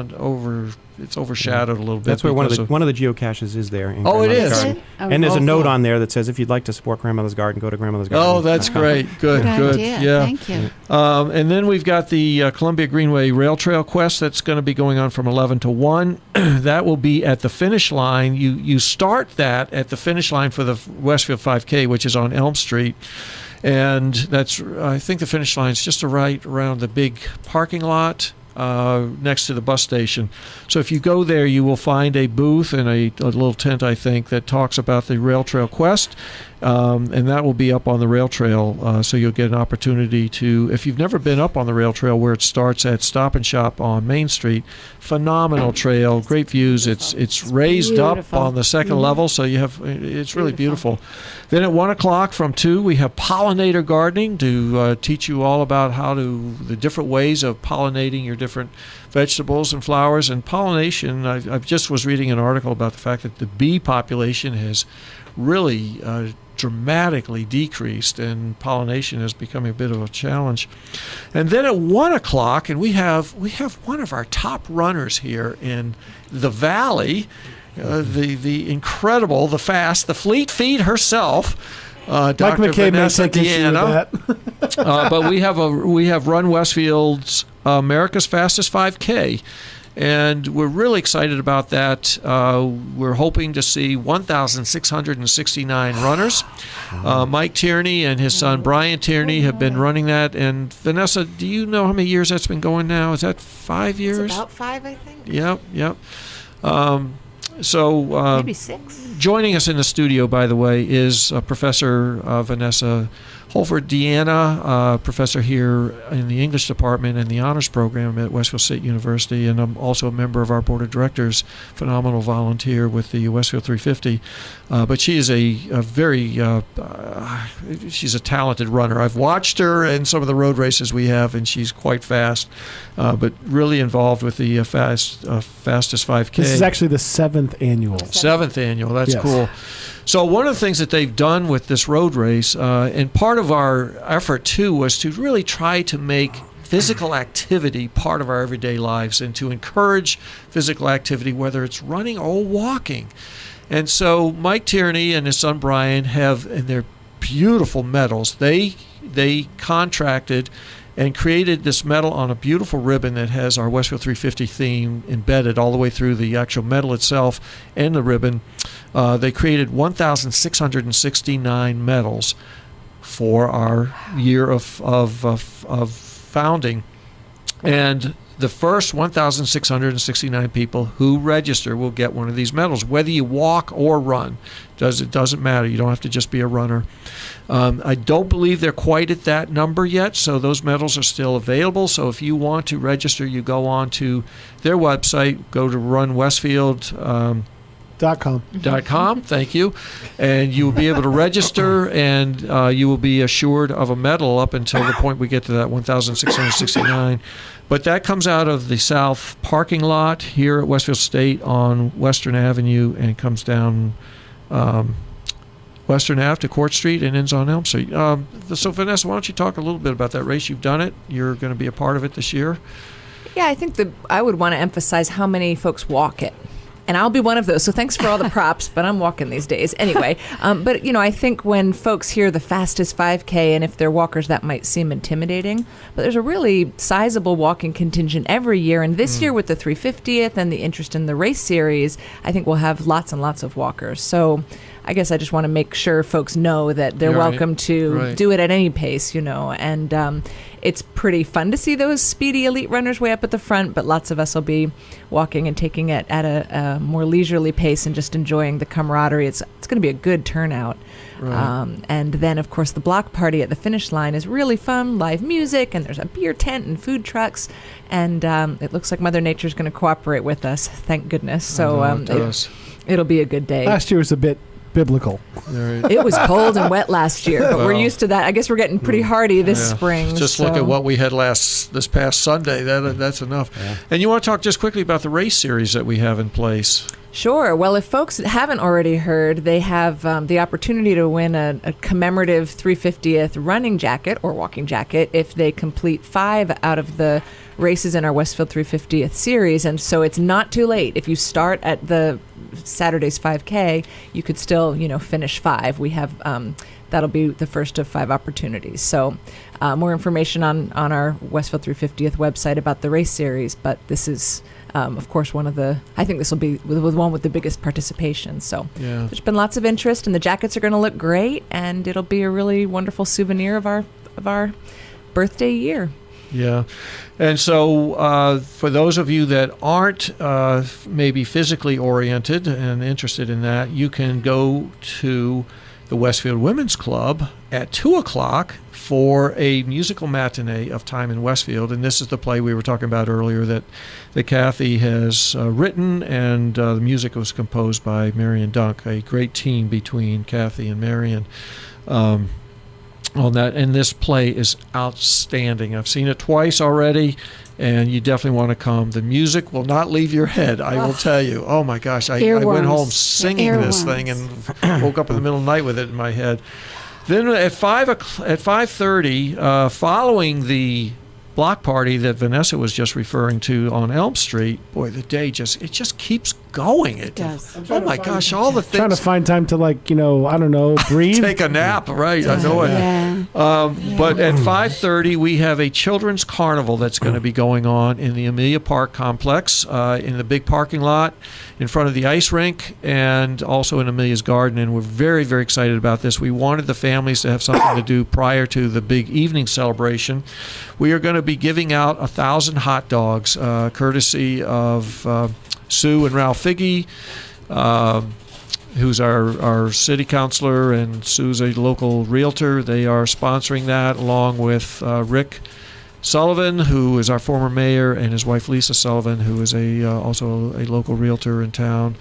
Speaker 1: it's overshadowed a little bit.
Speaker 11: That's where one of the geocaches is there. In
Speaker 1: it is.
Speaker 11: Garden. And there's a note on there that says, if you'd like to support Grandmother's Garden, go to Grandmother's Garden.
Speaker 1: Oh, that's great. Good.
Speaker 4: Idea.
Speaker 1: Yeah.
Speaker 4: Thank you.
Speaker 1: And then we've got the Columbia Greenway Rail Trail Quest that's going to be going on from 11 to 1. That will be at the finish line. You start that at the finish line for the Westfield 5K, which is on Elm Street. And I think the finish line is just right around the big parking lot next to the bus station. So if you go there, you will find a booth and a little tent, I think, that talks about the Rail Trail Quest. And that will be up on the rail trail, so you'll get an opportunity to, if you've never been up on the rail trail where it starts at Stop and Shop on Main Street, phenomenal trail, great views. It's raised up on the second level, so it's really beautiful. Then at 1 o'clock from 2, we have pollinator gardening to teach you all about the different ways of pollinating your different vegetables and flowers. And pollination, I just was reading an article about the fact that the bee population has really dramatically decreased, and pollination is becoming a bit of a challenge. And then at 1 o'clock, and we have one of our top runners here in the Valley, the incredible, the fast, the Fleet Feet herself, Dr. Vanessa Deanna. But we have Run Westfield's America's Fastest 5K. And we're really excited about that. We're hoping to see 1,669 runners. Mike Tierney and his son Brian Tierney have been running that. And Vanessa, do you know how many years that's been going now? Is that 5 years?
Speaker 12: It's about 5, I think.
Speaker 1: Yep. So
Speaker 12: maybe 6.
Speaker 1: Joining us in the studio, by the way, is Professor Vanessa Holford Deanna, professor here in the English department and the honors program at Westfield State University, and I'm also a member of our board of directors, phenomenal volunteer with the Westfield 350. But she is she's a talented runner. I've watched her in some of the road races we have, and she's quite fast, but really involved with the fastest 5K.
Speaker 3: This is actually the 7th annual.
Speaker 1: 7th annual, that's cool. So one of the things that they've done with this road race, and part of our effort too, was to really try to make physical activity part of our everyday lives and to encourage physical activity, whether it's running or walking. And so Mike Tierney and his son Brian have, in their beautiful medals, they contracted and created this medal on a beautiful ribbon that has our Westfield 350 theme embedded all the way through the actual medal itself and the ribbon. They created 1,669 medals for our year of founding. And the first 1,669 people who register will get one of these medals, whether you walk or run. It doesn't matter. You don't have to just be a runner. I don't believe they're quite at that number yet, so those medals are still available. So if you want to register, you go on to their website, go to runwestfield.com, thank you, and you will be able to register, and you will be assured of a medal up until the point we get to that 1,669. But that comes out of the south parking lot here at Westfield State on Western Avenue and comes down Western Ave to Court Street and ends on Elm Street. So Vanessa, why don't you talk a little bit about that race? You've done it. You're going to be a part of it this year.
Speaker 12: Yeah, I think I would want to emphasize how many folks walk it. And I'll be one of those. So thanks for all the props, but I'm walking these days. Anyway, but, I think when folks hear the fastest 5K, and if they're walkers, that might seem intimidating. But there's a really sizable walking contingent every year. And this year with the 350th and the interest in the race series, I think we'll have lots and lots of walkers. So I guess I just want to make sure folks know that they're welcome to do it at any pace, and it's pretty fun to see those speedy elite runners way up at the front, but lots of us will be walking and taking it at a more leisurely pace and just enjoying the camaraderie. It's going to be a good turnout. Right. And then, of course, the block party at the finish line is really fun, live music, and there's a beer tent and food trucks, and it looks like Mother Nature's going to cooperate with us, thank goodness. So it'll be a good day.
Speaker 3: Last year was a bit biblical.
Speaker 12: It was cold and wet last year, but we're used to that. I guess we're getting pretty hardy this spring.
Speaker 1: Just look at what we had this past Sunday. That's enough. Yeah. And you want to talk just quickly about the race series that we have in place?
Speaker 12: Sure. Well, if folks haven't already heard, they have the opportunity to win a commemorative 350th running jacket or walking jacket if they complete 5 out of the races in our Westfield 350th series. And so it's not too late. If you start at the Saturday's 5K, you could still, finish 5. We have that'll be the first of 5 opportunities. So more information on our Westfield 350th website about the race series. But this is, of course, I think this will be the one with the biggest participation. So there's been lots of interest, and the jackets are going to look great, and it'll be a really wonderful souvenir of our birthday year.
Speaker 1: Yeah. And so for those of you that aren't maybe physically oriented and interested in that, you can go to the Westfield Women's Club at 2 o'clock for a musical matinee of Time in Westfield. And this is the play we were talking about earlier that Kathy has written, and the music was composed by Marion Dunk, a great team between Kathy and Marion on that. And this play is outstanding. I've seen it twice already, and you definitely want to come. The music will not leave your head, I will tell you. Oh my gosh, I went home singing this thing and woke up in the middle of the night with it in my head. Then at 5:30, following the block party that Vanessa was just referring to on Elm Street, boy, the day just keeps going. It does. Oh my gosh, all the things.
Speaker 3: Trying to find time to I don't know, breathe.
Speaker 1: Take a nap, right? I know it.
Speaker 4: Yeah.
Speaker 1: But at 5:30, we have a children's carnival that's going to be going on in the Amelia Park complex, in the big parking lot, in front of the ice rink, and also in Amelia's garden. And we're very, very excited about this. We wanted the families to have something to do prior to the big evening celebration. We are going to be giving out 1,000 hot dogs, courtesy of Sue and Ralph Figge, who's our city councilor, and Sue's a local realtor. They are sponsoring that, along with Rick Sullivan, who is our former mayor, and his wife Lisa Sullivan, who is also a local realtor in town.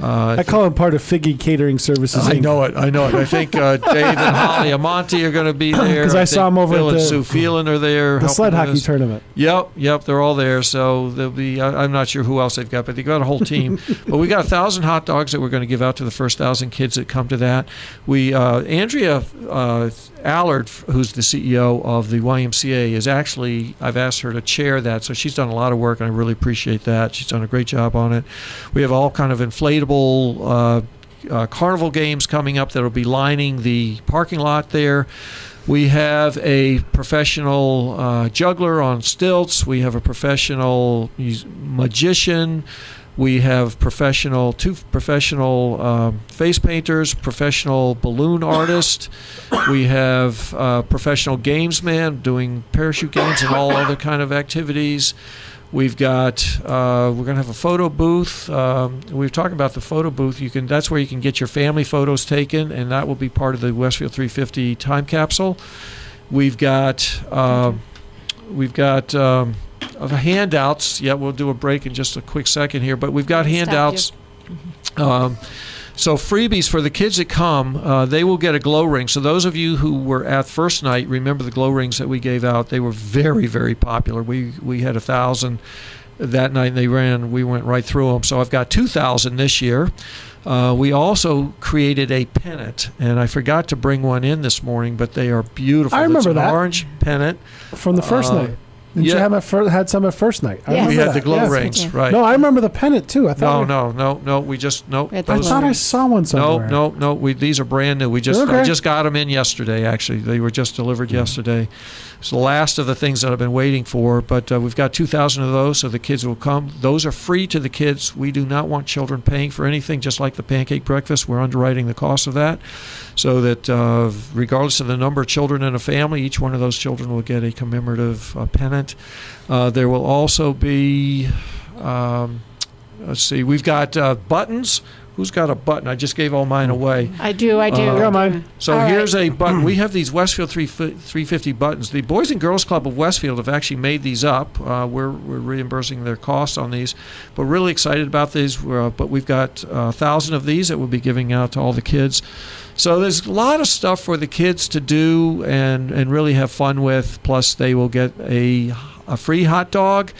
Speaker 3: I call him part of Figge Catering Services.
Speaker 1: I know it. I think Dave and Holly Amonte are going to be there.
Speaker 3: Because I saw them over
Speaker 1: Bill
Speaker 3: at
Speaker 1: and Sue Phelan are there.
Speaker 3: The sled hockey tournament.
Speaker 1: Yep, they're all there. So there'll be. I'm not sure who else they've got, but they've got a whole team. But we got 1,000 hot dogs that we're going to give out to the first 1,000 kids that come to that. We Andrea Allard, who's the CEO of the YMCA, is actually, I've asked her to chair that, so she's done a lot of work, and I really appreciate that. She's done a great job on it. We have all kind of inflatable carnival games coming up that will be lining the parking lot there. We have a professional juggler on stilts. We have a professional magician. We have two professional face painters, professional balloon artist. We have professional gamesman doing parachute games and all other kind of activities. We've got we're going to have a photo booth. We've talked about the photo booth. That's where you can get your family photos taken, and that will be part of the Westfield 350 time capsule. We've got handouts. Yeah, we'll do a break in just a quick second here, but we've got handouts. So freebies for the kids that come, they will get a glow ring. So those of you who were at first night, remember the glow rings that we gave out. They were very, very popular. We had 1,000 that night, and we went right through them. So I've got 2,000 this year. We also created a pennant, and I forgot to bring one in this morning, but they are beautiful.
Speaker 3: I remember
Speaker 1: it's an
Speaker 3: that
Speaker 1: orange pennant
Speaker 3: from the first night. Didn't you had some at first night?
Speaker 1: Yeah. We had the glow rings, right?
Speaker 3: No, I remember the pennant too. I thought
Speaker 1: No. We just
Speaker 3: I thought I saw one somewhere.
Speaker 1: No. These are brand new. I just got them in yesterday. Actually, they were just delivered yesterday. It's the last of the things that I've been waiting for. But we've got 2,000 of those, so the kids will come. Those are free to the kids. We do not want children paying for anything. Just like the pancake breakfast, we're underwriting the cost of that, so that regardless of the number of children in a family, each one of those children will get a commemorative pennant. There will also be, let's see, we've got buttons. Who's got a button? I just gave all mine away.
Speaker 4: I do.
Speaker 3: Got mine.
Speaker 1: So here's a button. We have these Westfield 350 buttons. The Boys and Girls Club of Westfield have actually made these up. We're reimbursing their costs on these, but really excited about these. But we've got 1,000 of these that we'll be giving out to all the kids. So there's a lot of stuff for the kids to do and really have fun with. Plus, they will get a free hot dog,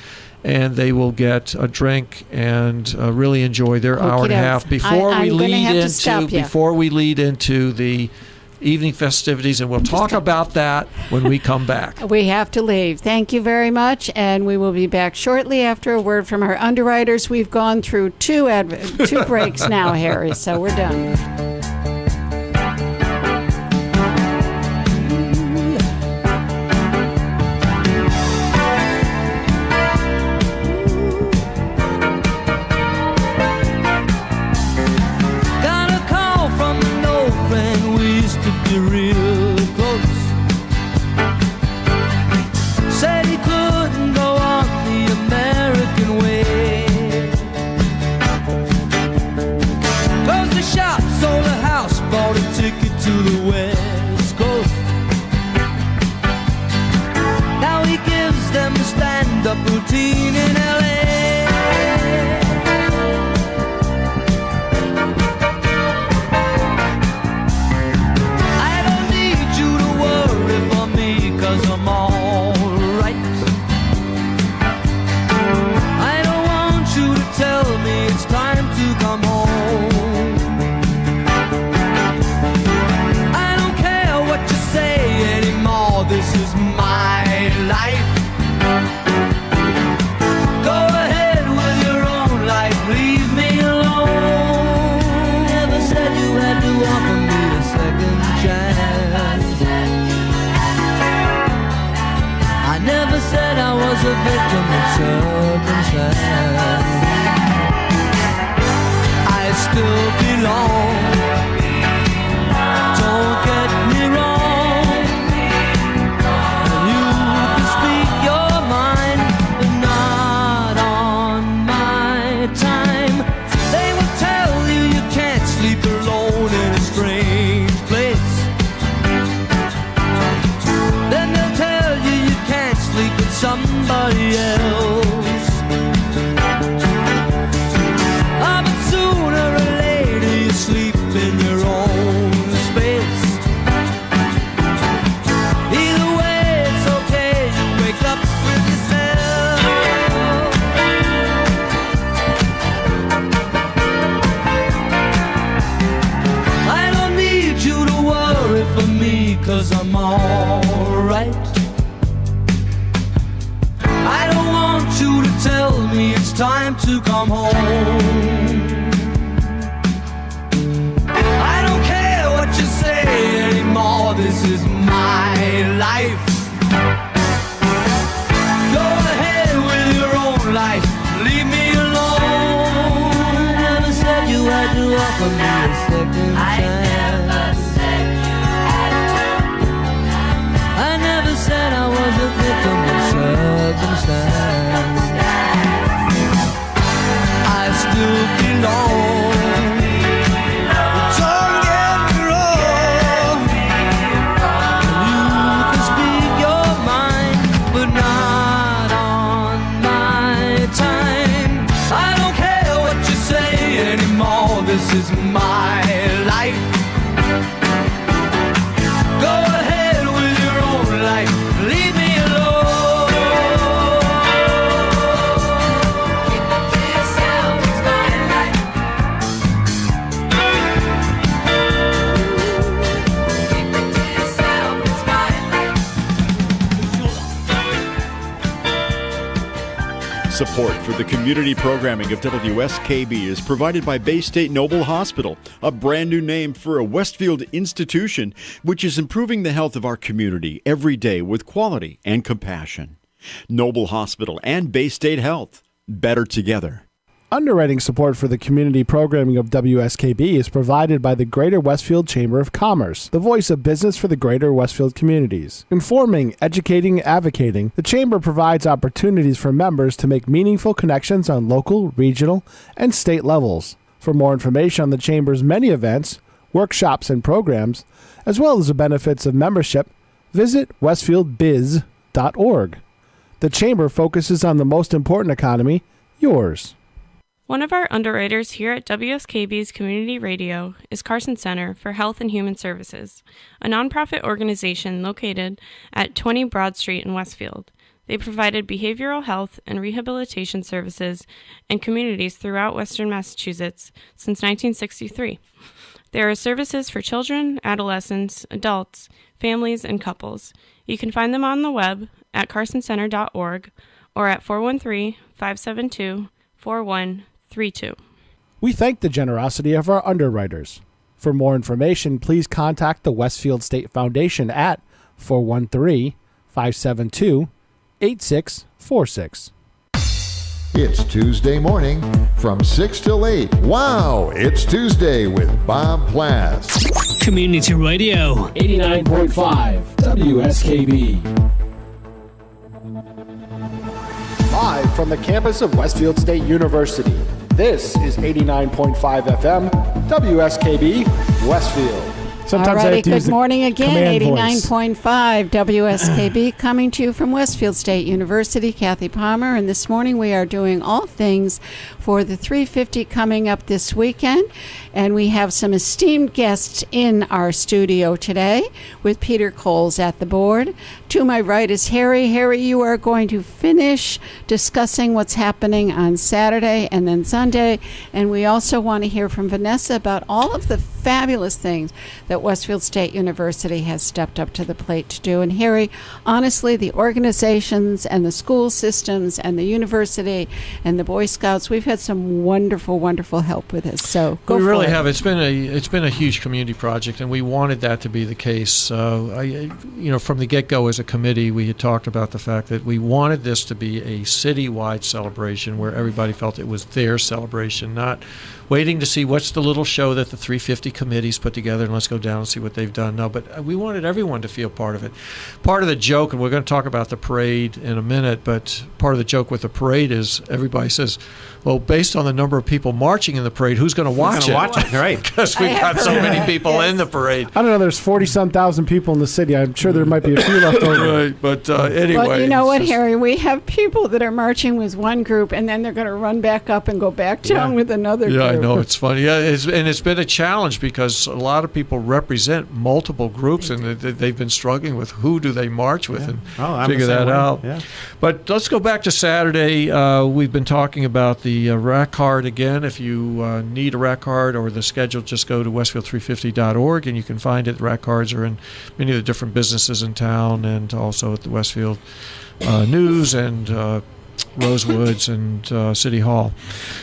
Speaker 1: and they will get a drink and really enjoy their hour and a half before we lead into the evening festivities, and we'll talk about that when we come back.
Speaker 4: We have to leave. Thank you very much, and we will be back shortly after a word from our underwriters. We've gone through two breaks now, Harry, so we're done.
Speaker 13: Shop sold teen in LA. I don't need you to worry for me, 'cause I'm alright. I don't want you to tell me it's time to come home. I don't care what you say anymore, this is my life. Go ahead with your own life, leave me alone. Never said you had to offer me a second chance. I never said I was a victim of circumstance. I still belong, don't get me wrong. You can speak your mind, but not on my time. They will tell you you can't sleep alone in a strange place. Then they'll tell you you can't sleep with somebody else. Ah, but sooner or later you sleep in your own space. Either way, it's okay, you wake up with yourself. I don't need you to worry for me, 'cause I'm alright. I don't want you to tell me it's time to come home. I don't care what you say anymore, this is my life. Go ahead with your own life, leave me alone. Never said you had to offer me a second chance. I never said I was a victim of circumstance. I still belong. Don't get me wrong. You can speak your mind, but not on my time. I don't care what you say anymore, this is my life. Go ahead with your own life, leave me alone. Keep it to yourself, it's my life. Keep it to yourself, it's my life.
Speaker 5: Support for the community programming of WSKB is provided by Bay State Noble Hospital, a brand new name for a Westfield institution which is improving the health of our community every day with quality and compassion. Noble Hospital and Bay State Health, better together.
Speaker 6: Underwriting support for the community programming of WSKB is provided by the Greater Westfield Chamber of Commerce, the voice of business for the Greater Westfield communities. Informing, educating, advocating, the Chamber provides opportunities for members to make meaningful connections on local, regional, and state levels. For more information on the Chamber's many events, workshops, and programs, as well as the benefits of membership, visit westfieldbiz.org. The Chamber focuses on the most important economy, yours.
Speaker 9: One of our underwriters here at WSKB's Community Radio is Carson Center for Health and Human Services, a nonprofit organization located at 20 Broad Street in Westfield. They provided behavioral health and rehabilitation services in communities throughout Western Massachusetts since 1963. There are services for children, adolescents, adults, families, and couples. You can find them on the web at carsoncenter.org or at 413-572-4132.
Speaker 6: We thank the generosity of our underwriters. For more information, please contact the Westfield State Foundation at 413-572-8646.
Speaker 8: It's Tuesday morning from 6 till 8. Wow, it's Tuesday with Bob Plass.
Speaker 7: Community Radio
Speaker 10: 89.5 WSKB.
Speaker 6: Live from the campus of Westfield State University, this is 89.5 FM, WSKB, Westfield.
Speaker 3: Sometimes I have to use
Speaker 4: good morning again. 89.5
Speaker 3: voice.
Speaker 4: WSKB coming to you from Westfield State University. Kathy Palmer, and this morning we are doing all things for the 350 coming up this weekend, and we have some esteemed guests in our studio today with Peter Coles at the board. To my right is Harry. Harry, you are going to finish discussing what's happening on Saturday and then Sunday, and we also want to hear from Vanessa about all of the fabulous things that Westfield State University has stepped up to the plate to do. And Harry, honestly, the organizations and the school systems and the university and the Boy Scouts, we've had some wonderful, wonderful help with this. So go
Speaker 1: we
Speaker 4: for
Speaker 1: really
Speaker 4: it.
Speaker 1: have. It's been a huge community project, and we wanted that to be the case. From the get-go as a committee, we had talked about the fact that we wanted this to be a citywide celebration where everybody felt it was their celebration, not waiting to see what's the little show that the 350 committees put together and let's go down and see what they've done. No, but we wanted everyone to feel part of it. Part of the joke, and we're going to talk about the parade in a minute, but part of the joke with the parade is everybody says, well, based on the number of people marching in the parade, who's going to watch it?
Speaker 11: Right.
Speaker 1: Because we've got so many people in the parade.
Speaker 3: I don't know, there's 40-some thousand people in the city. I'm sure there might be a few left over.
Speaker 1: Right, but anyway.
Speaker 4: But you know what, Harry? We have people that are marching with one group, and then they're going to run back up and go back down with another group.
Speaker 1: Yeah, I know. It's funny. Yeah, it's been a challenge because a lot of people represent multiple groups, and they've been struggling with who do they march with and figure that out.
Speaker 11: Yeah.
Speaker 1: But let's go back to Saturday. We've been talking about the rack card again. If you need a rack card or the schedule, just go to westfield350.org, and you can find it. The rack cards are in many of the different businesses in town and also at the Westfield News and Rosewoods and City Hall.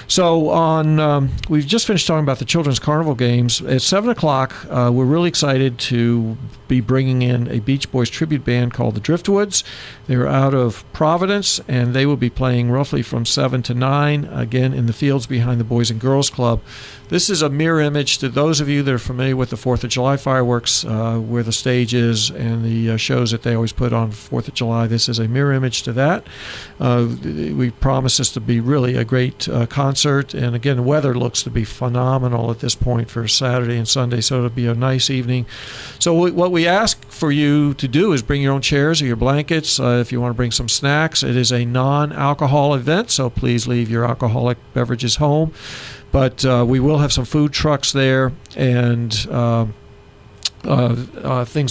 Speaker 1: So we've just finished talking about the Children's Carnival Games. At 7 o'clock, we're really excited to be bringing in a Beach Boys tribute band called the Driftwoods. They're out of Providence, and they will be playing roughly from 7 to 9, again in the fields behind the Boys and Girls Club. This is a mirror image to those of you that are familiar with the 4th of July fireworks, where the stage is and the shows that they always put on 4th of July. This is a mirror image to that. We promise this to be really a great concert, and again, the weather looks to be phenomenal at this point for Saturday and Sunday, so it'll be a nice evening. So what we ask for you to do is bring your own chairs or your blankets. If you want to bring some snacks, it is a non-alcohol event, so please leave your alcoholic beverages home. But we will have some food trucks there and things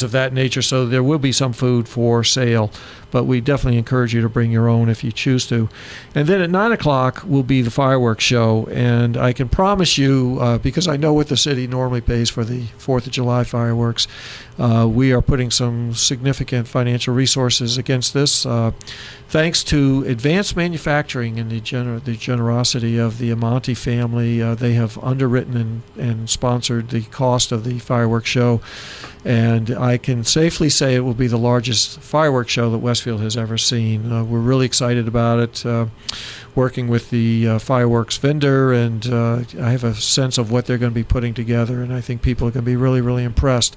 Speaker 1: of that nature, so there will be some food for sale. But we definitely encourage you to bring your own if you choose to. And then at 9 o'clock will be the fireworks show. And I can promise you, because I know what the city normally pays for the 4th of July fireworks, we are putting some significant financial resources against this. Thanks to advanced manufacturing and the generosity of the Amonte family, they have underwritten and sponsored the cost of the fireworks show. And I can safely say it will be the largest fireworks show that Westfield has ever seen. We're really excited about it, working with the fireworks vendor, and I have a sense of what they're going to be putting together, and I think people are going to be really, really impressed.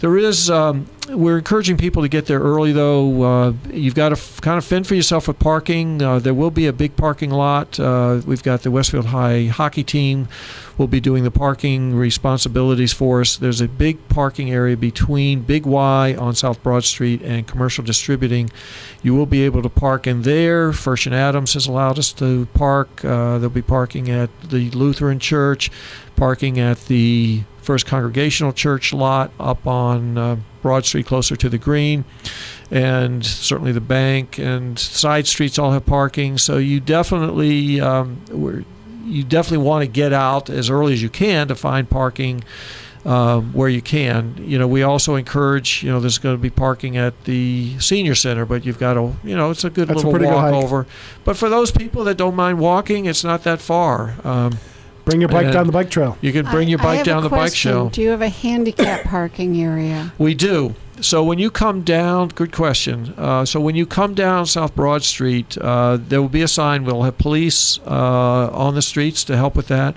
Speaker 1: We're encouraging people to get there early, though. You've got to kind of fend for yourself with parking. There will be a big parking lot. We've got the Westfield High hockey team will be doing the parking responsibilities for us. There's a big parking area between Big Y on South Broad Street and Commercial Distributing. You will be able to park in there. First and Adams has allowed us to park. They'll be parking at the Lutheran Church, parking at the First Congregational Church lot up on Broad Street closer to the green, and certainly the bank and side streets all have parking. So you definitely want to get out as early as you can to find parking where you can. We also encourage, there's going to be parking at the senior center, but you've got to, it's a good little walk over. But for those people that don't mind walking, it's not that far.
Speaker 3: Bring your bike down the bike trail.
Speaker 1: You can bring your bike down the bike trail.
Speaker 4: Do you have a handicap parking area?
Speaker 1: We do. So when you come down, good question. So when you come down South Broad Street, there will be a sign. We'll have police on the streets to help with that.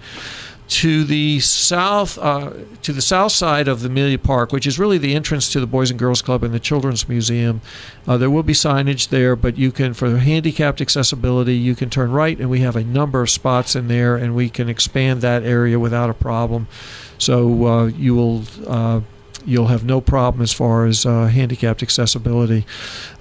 Speaker 1: To the south side of the Amelia Park, which is really the entrance to the Boys and Girls Club and the Children's Museum, there will be signage there, but you can, for handicapped accessibility, you can turn right, and we have a number of spots in there, and we can expand that area without a problem. So you will you'll have no problem as far as handicapped accessibility.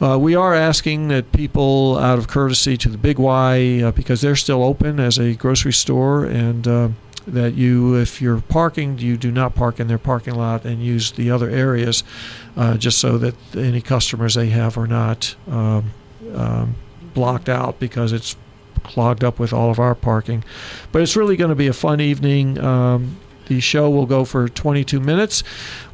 Speaker 1: We are asking that people, out of courtesy to the Big Y, because they're still open as a grocery store, and that you, if you're parking, you do not park in their parking lot and use the other areas, just so that any customers they have are not blocked out because it's clogged up with all of our parking. But it's really going to be a fun evening. The show will go for 22 minutes.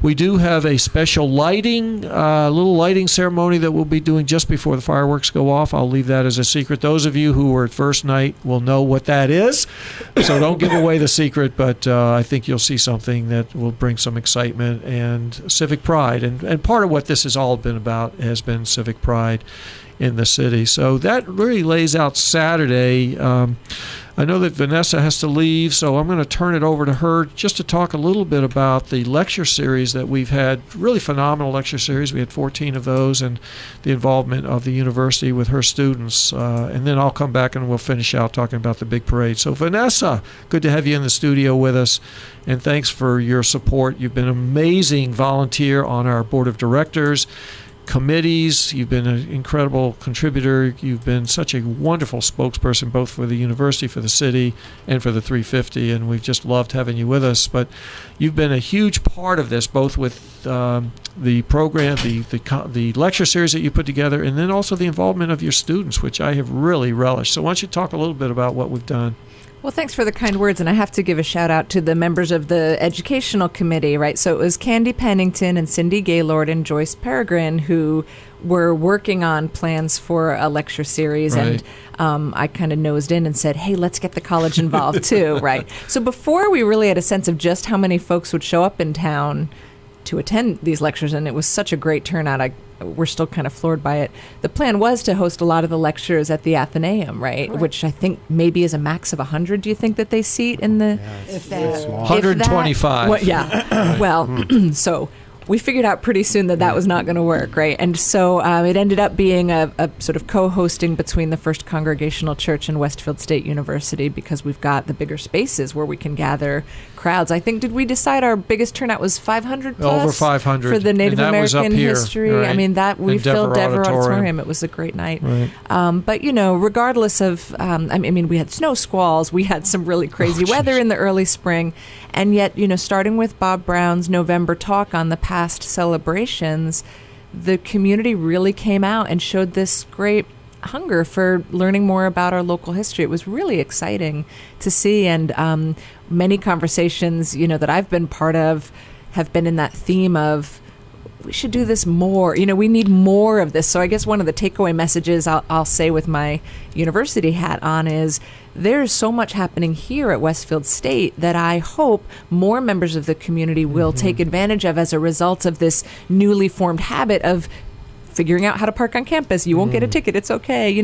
Speaker 1: We do have a special little lighting ceremony that we'll be doing just before the fireworks go off. I'll leave that as a secret. Those of you who were at first night will know what that is, so don't give away the secret, but I think you'll see something that will bring some excitement and civic pride. And part of what this has all been about has been civic pride in the city. So that really lays out Saturday. I know that Vanessa has to leave, so I'm going to turn it over to her just to talk a little bit about the lecture series that we've had. Really phenomenal lecture series. We had 14 of those, and the involvement of the university with her students. And then I'll come back and we'll finish out talking about the big parade. So Vanessa, good to have you in the studio with us, and thanks for your support. You've been an amazing volunteer on our board of directors, committees. You've been an incredible contributor. You've been such a wonderful spokesperson, both for the university, for the city, and for the 350, and we've just loved having you with us. But you've been a huge part of this, both with the program, the lecture series that you put together, and then also the involvement of your students, which I have really relished. So why don't you talk a little bit about what we've done?
Speaker 12: Well, thanks for the kind words, and I have to give a shout out to the members of the educational committee, right? So it was Candy Pennington and Cindy Gaylord and Joyce Peregrine who were working on plans for a lecture series,
Speaker 1: right.
Speaker 12: And I kind of nosed in and said, hey, let's get the college involved too, right? So before we really had a sense of just how many folks would show up in town to attend these lectures, and it was such a great turnout, we're still kind of floored by it. The plan was to host a lot of the lectures at the Athenaeum, right? Which I think maybe is a max of 100. Do you think that they seat in the...
Speaker 3: If that.
Speaker 1: 125.
Speaker 12: Well, yeah. Well, so we figured out pretty soon that was not going to work, right? And so it ended up being a sort of co-hosting between the First Congregational Church and Westfield State University, because we've got the bigger spaces where we can gather crowds. I think, did we decide our biggest turnout was 500 plus?
Speaker 1: Over 500.
Speaker 12: For the Native American
Speaker 1: here,
Speaker 12: history.
Speaker 1: right?
Speaker 12: I mean, that we filled Dever Auditorium. It was a great night.
Speaker 1: Right.
Speaker 12: But, regardless of, I mean, we had snow squalls. We had some really crazy weather in the early spring. And yet, starting with Bob Brown's November talk on the past celebrations, the community really came out and showed this great hunger for learning more about our local history. It was really exciting to see, and many conversations, that I've been part of have been in that theme of, we should do this more. We need more of this. So I guess one of the takeaway messages I'll say with my university hat on is there's so much happening here at Westfield State that I hope more members of the community will take advantage of as a result of this newly formed habit of figuring out how to park on campus. You won't get a ticket. It's okay,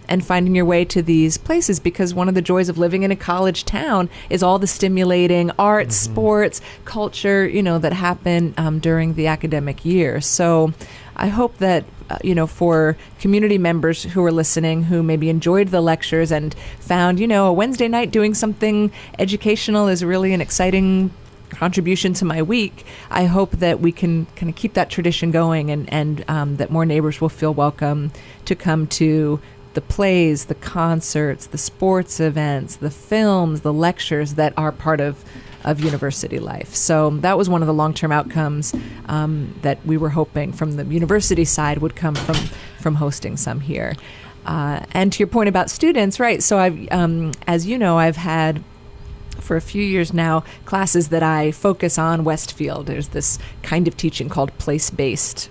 Speaker 12: and finding your way to these places, because one of the joys of living in a college town is all the stimulating arts, sports, culture, that happen during the academic year. So I hope that, for community members who are listening, who maybe enjoyed the lectures and found, a Wednesday night doing something educational is really an exciting contribution to my week, I hope that we can kind of keep that tradition going, and that more neighbors will feel welcome to come to the plays, the concerts, the sports events, the films, the lectures that are part of university life. So that was one of the long-term outcomes that we were hoping from the university side would come from hosting some here. And to your point about students, right, so I've, as you know, I've had for a few years now classes that I focus on Westfield. There's this kind of teaching called place-based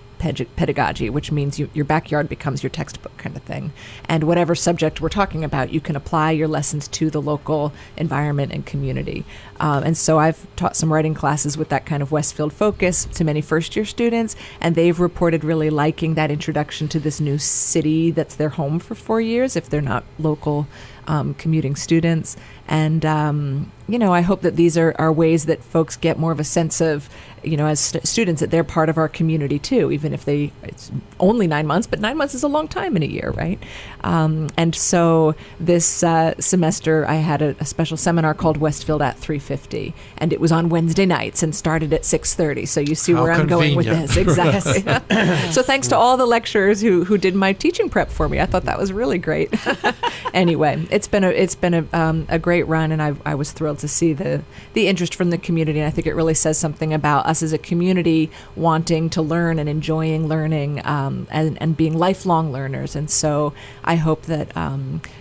Speaker 12: pedagogy, which means your backyard becomes your textbook kind of thing. And whatever subject we're talking about, you can apply your lessons to the local environment and community. And so I've taught some writing classes with that kind of Westfield focus to many first-year students, and they've reported really liking that introduction to this new city that's their home for 4 years if they're not local commuting students. And, I hope that these are ways that folks get more of a sense of, as students, that they're part of our community too, even if it's only 9 months, but 9 months is a long time in a year, right? And so this semester I had a special seminar called Westfield at 350, and it was on Wednesday nights and started at 6:30. So you see where I'm going with this. Exactly. So thanks to all the lecturers who did my teaching prep for me. I thought that was really great. Anyway, it's been a great run, and I was thrilled to see the interest from the community, and I think it really says something about us as a community wanting to learn and enjoying learning, and being lifelong learners. And so I hope that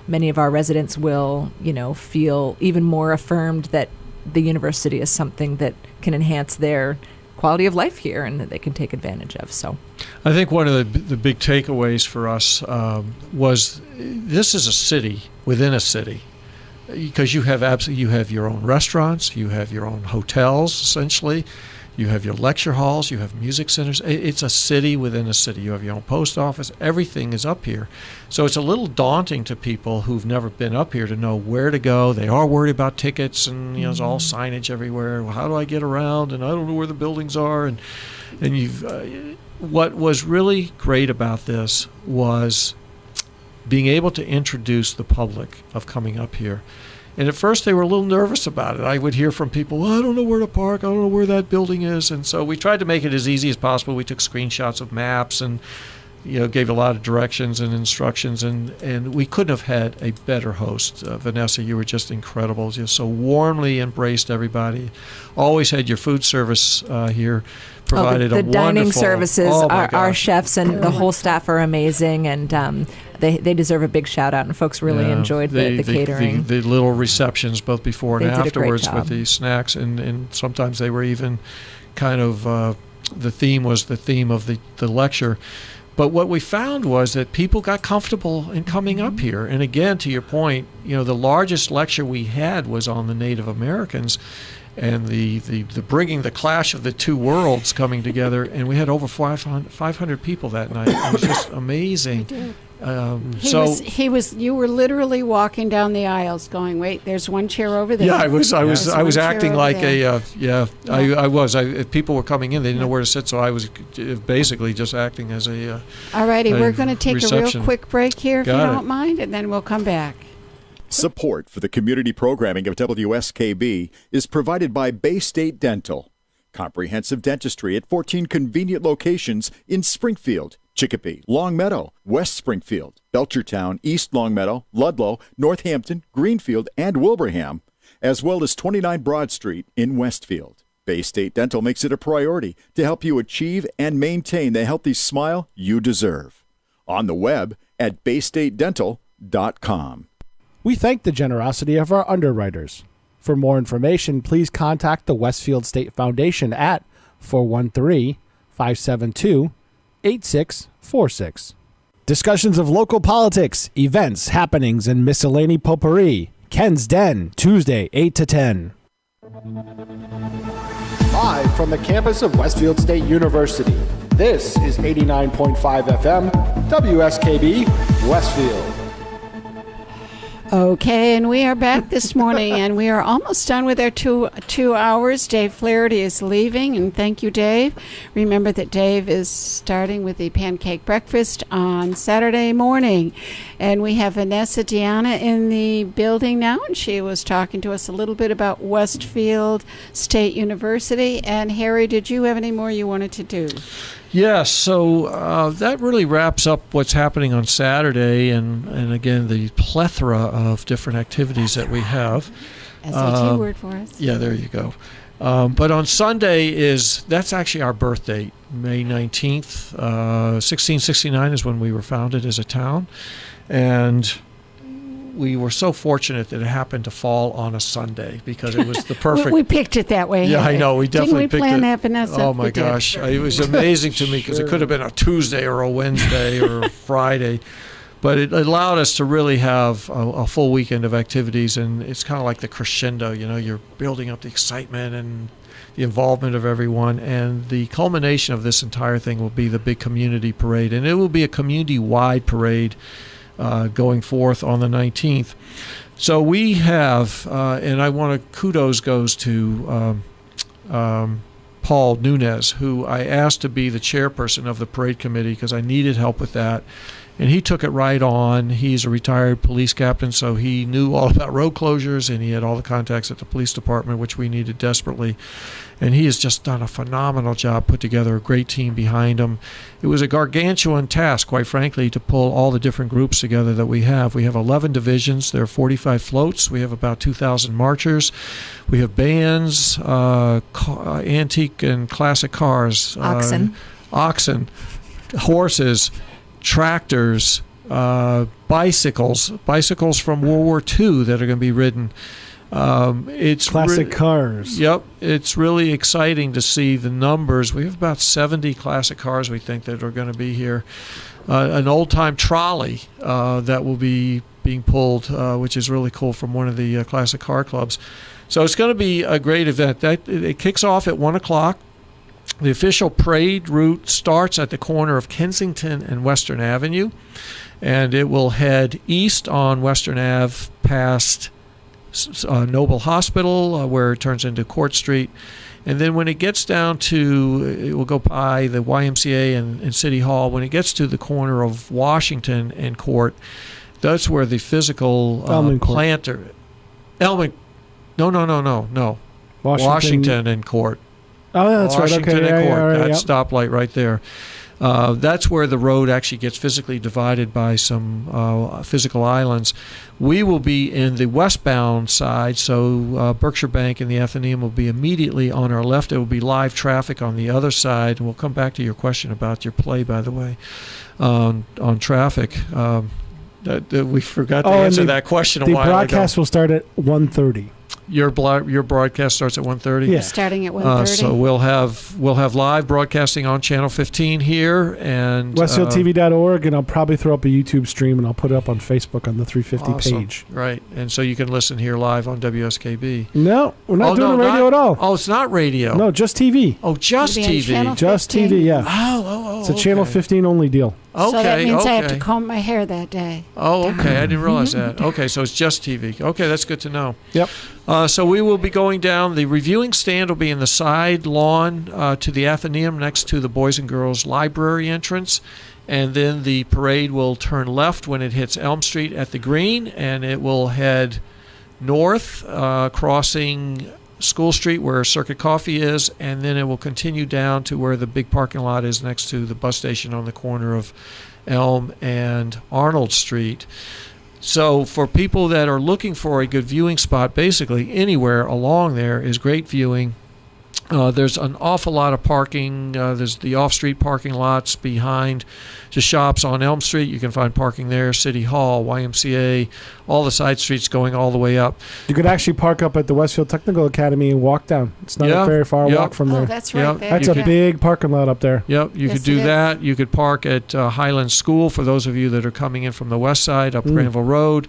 Speaker 12: many of our residents will, feel even more affirmed that the university is something that can enhance their quality of life here and that they can take advantage of. So
Speaker 1: I think one of the big takeaways for us was this is a city within a city, because you have your own restaurants, you have your own hotels, essentially, you have your lecture halls, you have music centers. It's a city within a city. You have your own post office. Everything is up here. So it's a little daunting to people who've never been up here to know where to go. They are worried about tickets, and there's all signage everywhere. Well, how do I get around? And I don't know where the buildings are. And what was really great about this was being able to introduce the public of coming up here. And at first they were a little nervous about it. I would hear from people, well, I don't know where to park, I don't know where that building is. And so we tried to make it as easy as possible. We took screenshots of maps and gave a lot of directions and instructions, and we couldn't have had a better host. Vanessa, you were just incredible, just so warmly embraced everybody. Always had your food service here. Provided
Speaker 12: the
Speaker 1: a
Speaker 12: dining
Speaker 1: wonderful,
Speaker 12: services, our chefs and the whole staff are amazing, and they deserve a big shout out, and folks really enjoyed the catering.
Speaker 1: The little receptions both before and afterwards with the snacks, and sometimes they were even kind of, the theme was the theme of the lecture. But what we found was that people got comfortable in coming up here. And again, to your point, the largest lecture we had was on the Native Americans, and the bringing the clash of the two worlds coming together, and we had over 500 people that night. It was just amazing.
Speaker 4: You were literally walking down the aisles going, wait, there's one chair over there.
Speaker 1: Yeah, I was acting like I was. People were coming in, they didn't know where to sit, so I was basically just acting as a
Speaker 4: all righty, we're going to take a real quick break here, if you don't mind, and then we'll come back.
Speaker 5: Support for the community programming of WSKB is provided by Bay State Dental. Comprehensive dentistry at 14 convenient locations in Springfield, Chicopee, Longmeadow, West Springfield, Belchertown, East Longmeadow, Ludlow, Northampton, Greenfield, and Wilbraham, as well as 29 Broad Street in Westfield. Bay State Dental makes it a priority to help you achieve and maintain the healthy smile you deserve. On the web at baystatedental.com.
Speaker 6: We thank the generosity of our underwriters. For more information, please contact the Westfield State Foundation at 413-572-8646. Discussions of local politics, events, happenings, and miscellany potpourri. Ken's Den, Tuesday, 8 to 10. Live from the campus of Westfield State University, this is 89.5 FM, WSKB, Westfield.
Speaker 4: Okay, and we are back this morning, and we are almost done with our two hours. Dave Flaherty is leaving, and thank you, Dave. Remember that Dave is starting with the pancake breakfast on Saturday morning. And we have Vanessa Diana in the building now, and she was talking to us a little bit about Westfield State University. And Harry, did you have any more you wanted to do?
Speaker 1: Yes, so that really wraps up what's happening on Saturday, and again, the plethora of different activities that we have.
Speaker 4: SAT word for us.
Speaker 1: Yeah, there you go. But on Sunday that's actually our birth date, May 19th. 1669 is when we were founded as a town, and we were so fortunate that it happened to fall on a Sunday because it was the perfect.
Speaker 4: We picked it that way.
Speaker 1: Yeah, I know. We definitely picked it.
Speaker 4: Didn't we plan that, Vanessa?
Speaker 1: Oh my gosh, it was amazing to me because it could have been a Tuesday or a Wednesday or a Friday, but it allowed us to really have a full weekend of activities, and it's kind of like the crescendo. You're building up the excitement and the involvement of everyone, and the culmination of this entire thing will be the big community parade, and it will be a community-wide parade. going forth on the 19th. So we have, and I want to kudos goes to Paul Nunez, who I asked to be the chairperson of the parade committee because I needed help with that. And he took it right on. He's a retired police captain, so he knew all about road closures, and he had all the contacts at the police department, which we needed desperately. And he has just done a phenomenal job, put together a great team behind him. It was a gargantuan task, quite frankly, to pull all the different groups together that we have. We have 11 divisions. There are 45 floats. We have about 2,000 marchers. We have bands, antique and classic cars.
Speaker 12: Oxen,
Speaker 1: horses, tractors, bicycles from World War II that are going to be ridden. It's
Speaker 3: classic cars.
Speaker 1: Yep, it's really exciting to see the numbers. We have about 70 classic cars we think that are going to be here. An old-time trolley that will be being pulled, which is really cool, from one of the classic car clubs. So it's going to be a great event. It kicks off at 1 o'clock. The official parade route starts at the corner of Kensington and Western Avenue, and it will head east on Western Ave past Noble Hospital, where it turns into Court Street. And then when it gets down to, it will go by the YMCA and City Hall. When it gets to the corner of Washington and Court, that's where the physical planter... No. Washington and Court.
Speaker 3: Oh, yeah, that's
Speaker 1: Washington
Speaker 3: right. Okay,
Speaker 1: and Court.
Speaker 3: right,
Speaker 1: That
Speaker 3: yep.
Speaker 1: stoplight right there. That's where the road actually gets physically divided by some physical islands. We will be in the westbound side, so Berkshire Bank and the Athenaeum will be immediately on our left. It will be live traffic on the other side. And we'll come back to your question about your play, by the way, on traffic. We forgot to answer that question a while ago.
Speaker 3: The broadcast will start at 1:30.
Speaker 1: Your broadcast starts at 1:30.
Speaker 3: Yeah,
Speaker 4: starting at 1:30.
Speaker 1: So we'll have live broadcasting on Channel 15 here and
Speaker 3: WestfieldTV.org, and I'll probably throw up a YouTube stream and I'll put it up on Facebook on the 350 page.
Speaker 1: Right, and so you can listen here live on WSKB.
Speaker 3: No, we're not doing radio at all.
Speaker 1: Oh, it's not radio.
Speaker 3: No, just TV.
Speaker 1: Oh, just TV.
Speaker 3: Just TV. Yeah.
Speaker 1: Oh.
Speaker 3: It's a Channel 15 only deal.
Speaker 1: Okay,
Speaker 4: so that means I have to comb my hair that day.
Speaker 1: Oh, okay. I didn't realize that. Okay, so it's just TV. Okay, that's good to know.
Speaker 3: Yep.
Speaker 1: So we will be going down. The reviewing stand will be in the side lawn to the Athenaeum next to the Boys and Girls Library entrance. And then the parade will turn left when it hits Elm Street at the Green, and it will head north, crossing School Street where Circuit Coffee is, and then it will continue down to where the big parking lot is next to the bus station on the corner of Elm and Arnold Street. So for people that are looking for a good viewing spot, basically anywhere along there is great viewing. There's an awful lot of parking. There's the off-street parking lots behind the shops on Elm Street. You can find parking there, City Hall, YMCA, all the side streets going all the way up.
Speaker 3: You could actually park up at the Westfield Technical Academy and walk down. It's not a very far walk from there.
Speaker 4: Oh, that's right there.
Speaker 3: That's a big parking lot up there.
Speaker 1: Yep, you could do that. You could park at Highland School for those of you that are coming in from the west side up Granville Road.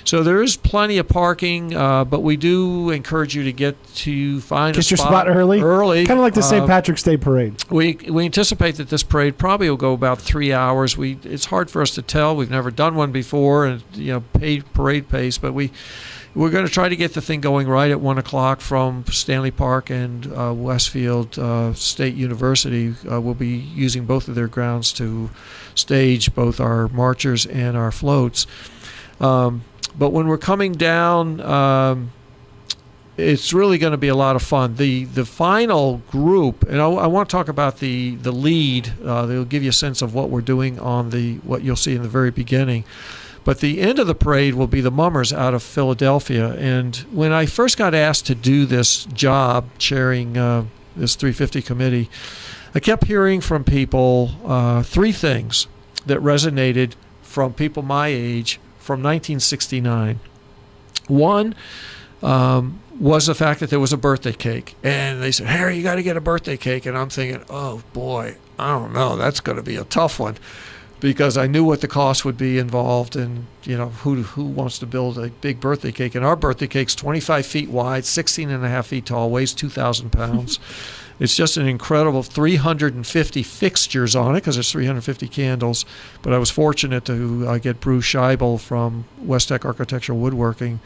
Speaker 1: So there is plenty of parking, but we do encourage you to get your spot
Speaker 3: early. Kind of like the St. Patrick's Day parade.
Speaker 1: We anticipate that this parade probably will go about 3 hours. It's hard for us to tell. We've never done one before, and parade pace, but we're going to try to get the thing going right at 1 o'clock from Stanley Park and Westfield State University. We'll be using both of their grounds to stage both our marchers and our floats. But when we're coming down, it's really going to be a lot of fun. The final group, and I want to talk about the lead. They'll give you a sense of what we're doing on what you'll see in the very beginning. But the end of the parade will be the Mummers out of Philadelphia. And when I first got asked to do this job, chairing this 350 committee, I kept hearing from people three things that resonated from people my age from 1969. One was the fact that there was a birthday cake. And they said, Harry, you got to get a birthday cake. And I'm thinking, oh, boy, I don't know. That's going to be a tough one. Because I knew what the cost would be involved, and who wants to build a big birthday cake? And our birthday cake's 25 feet wide, 16 and a half feet tall, weighs 2,000 pounds, It's just an incredible 350 fixtures on it because there's 350 candles. But I was fortunate to get Bruce Scheibel from West Tech Architectural Woodworking,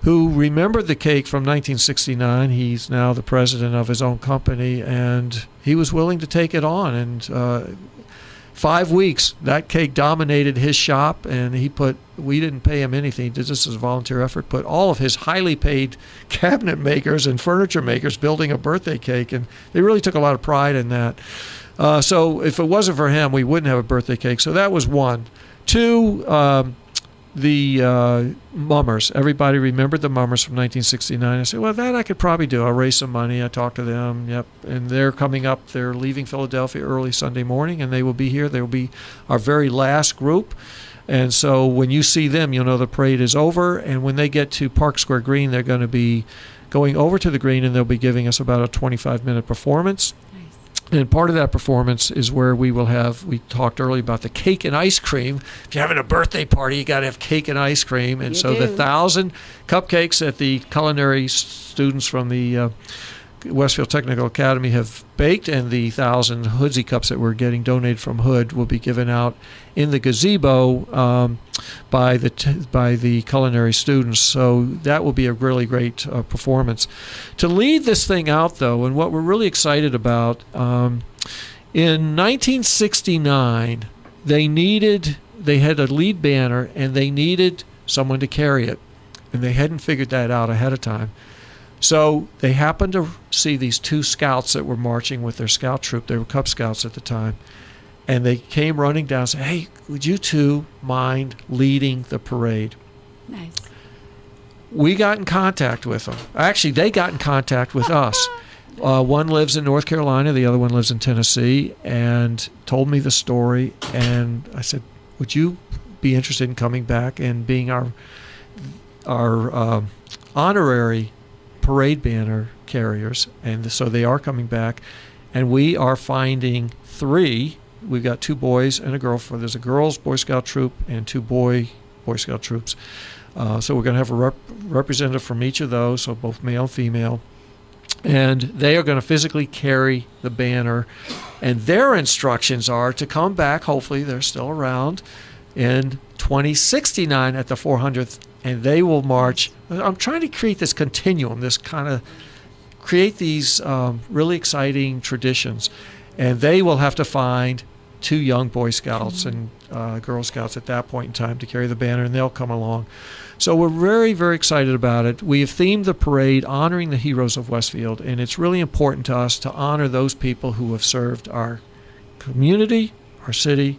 Speaker 1: who remembered the cake from 1969. He's now the president of his own company, and he was willing to take it on. And 5 weeks, that cake dominated his shop, and we didn't pay him anything. He did this as a volunteer effort, put all of his highly paid cabinet makers and furniture makers building a birthday cake, and they really took a lot of pride in that. So if it wasn't for him, we wouldn't have a birthday cake. So that was one. Two, the mummers. Everybody remembered the mummers from 1969. I said, well, that I could probably do. I'll raise some money. I talked to them. Yep. And they're coming up. They're leaving Philadelphia early Sunday morning, and they will be here. They will be our very last group. And so when you see them, you'll know the parade is over. And when they get to Park Square Green, they're going to be going over to the green, and they'll be giving us about a 25-minute performance. And part of that performance is where we talked earlier about the cake and ice cream. If you're having a birthday party, you got to have cake and ice cream. And so the 1,000 cupcakes that the culinary students from the Westfield Technical Academy have baked, and the 1,000 Hoodsie cups that we're getting donated from Hood will be given out in the gazebo by the culinary students. So that will be a really great performance. To lead this thing out, though, and what we're really excited about, in 1969, they had a lead banner, and they needed someone to carry it, and they hadn't figured that out ahead of time. So they happened to see these two scouts that were marching with their scout troop. They were Cub Scouts at the time. And they came running down and said, hey, would you two mind leading the parade?
Speaker 4: Nice.
Speaker 1: We got in contact with them. Actually, they got in contact with us. One lives in North Carolina. The other one lives in Tennessee, and told me the story. And I said, would you be interested in coming back and being our honorary parade banner carriers? And so they are coming back, and we are finding 3. We've got 2 boys and a girl. There's a girls Boy Scout troop and 2 Boy Scout troops. So we're going to have a representative from each of those, so both male and female. And they are going to physically carry the banner. And their instructions are to come back, hopefully they're still around, in 2069 at the 400th, and they will march. I'm trying to create this continuum, create these really exciting traditions. And they will have to find 2 young Boy Scouts and Girl Scouts at that point in time to carry the banner, and they'll come along. So we're very, very excited about it. We have themed the parade honoring the heroes of Westfield, and it's really important to us to honor those people who have served our community, our city,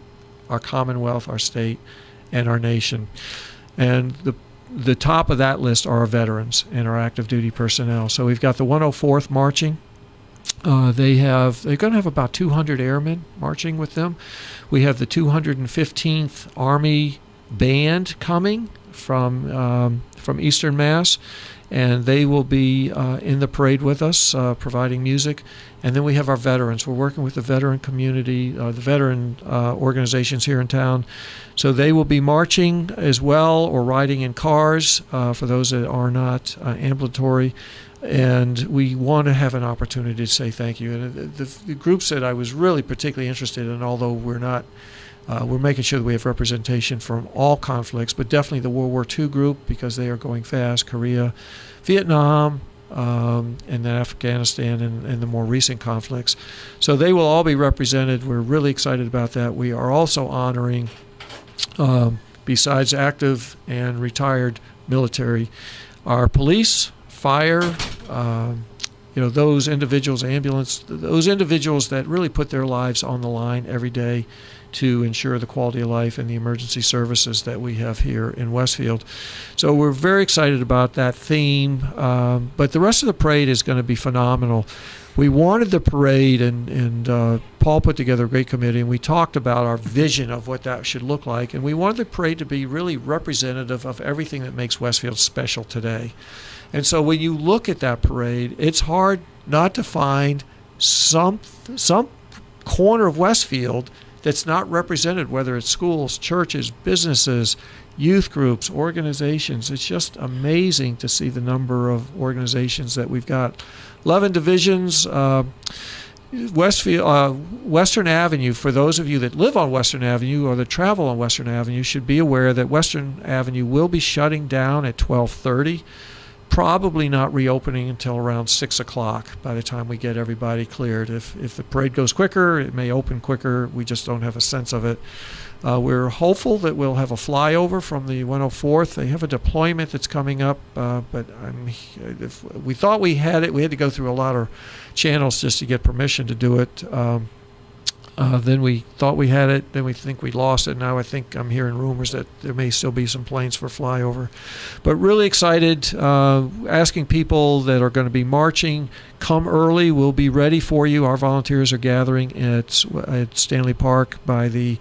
Speaker 1: our Commonwealth, our state, and our nation. And the top of that list are our veterans and our active duty personnel. So we've got the 104th marching. They're going to have about 200 airmen marching with them. We have the 215th Army Band coming from Eastern Mass, and they will be in the parade with us, providing music. And then we have our veterans. We're working with the veteran community, the veteran organizations here in town. So they will be marching as well, or riding in cars for those that are not ambulatory. And we want to have an opportunity to say thank you. And the groups that I was really particularly interested in, although we're making sure that we have representation from all conflicts, but definitely the World War II group, because they are going fast, Korea, Vietnam, and then Afghanistan and the more recent conflicts. So they will all be represented. We're really excited about that. We are also honoring, besides active and retired military, our police, fire, those individuals, ambulance, those individuals that really put their lives on the line every day to ensure the quality of life and the emergency services that we have here in Westfield. So we're very excited about that theme, but the rest of the parade is going to be phenomenal. We wanted the parade, and Paul put together a great committee, and we talked about our vision of what that should look like, and we wanted the parade to be really representative of everything that makes Westfield special today. And so when you look at that parade, it's hard not to find some corner of Westfield that's not represented, whether it's schools, churches, businesses, youth groups, organizations. It's just amazing to see the number of organizations that we've got. 11 divisions. Western Avenue, for those of you that live on Western Avenue or that travel on Western Avenue, should be aware that Western Avenue will be shutting down at 12:30. Probably not reopening until around 6 o'clock by the time we get everybody cleared. If the parade goes quicker, it may open quicker. We just don't have a sense of it. We're hopeful that we'll have a flyover from the 104th. They have a deployment that's coming up, but if we thought we had it. We had to go through a lot of channels just to get permission to do it. Then we thought we had it. Then we think we lost it. Now I think I'm hearing rumors that there may still be some planes for flyover. But really excited, asking people that are going to be marching, come early. We'll be ready for you. Our volunteers are gathering at Stanley Park by the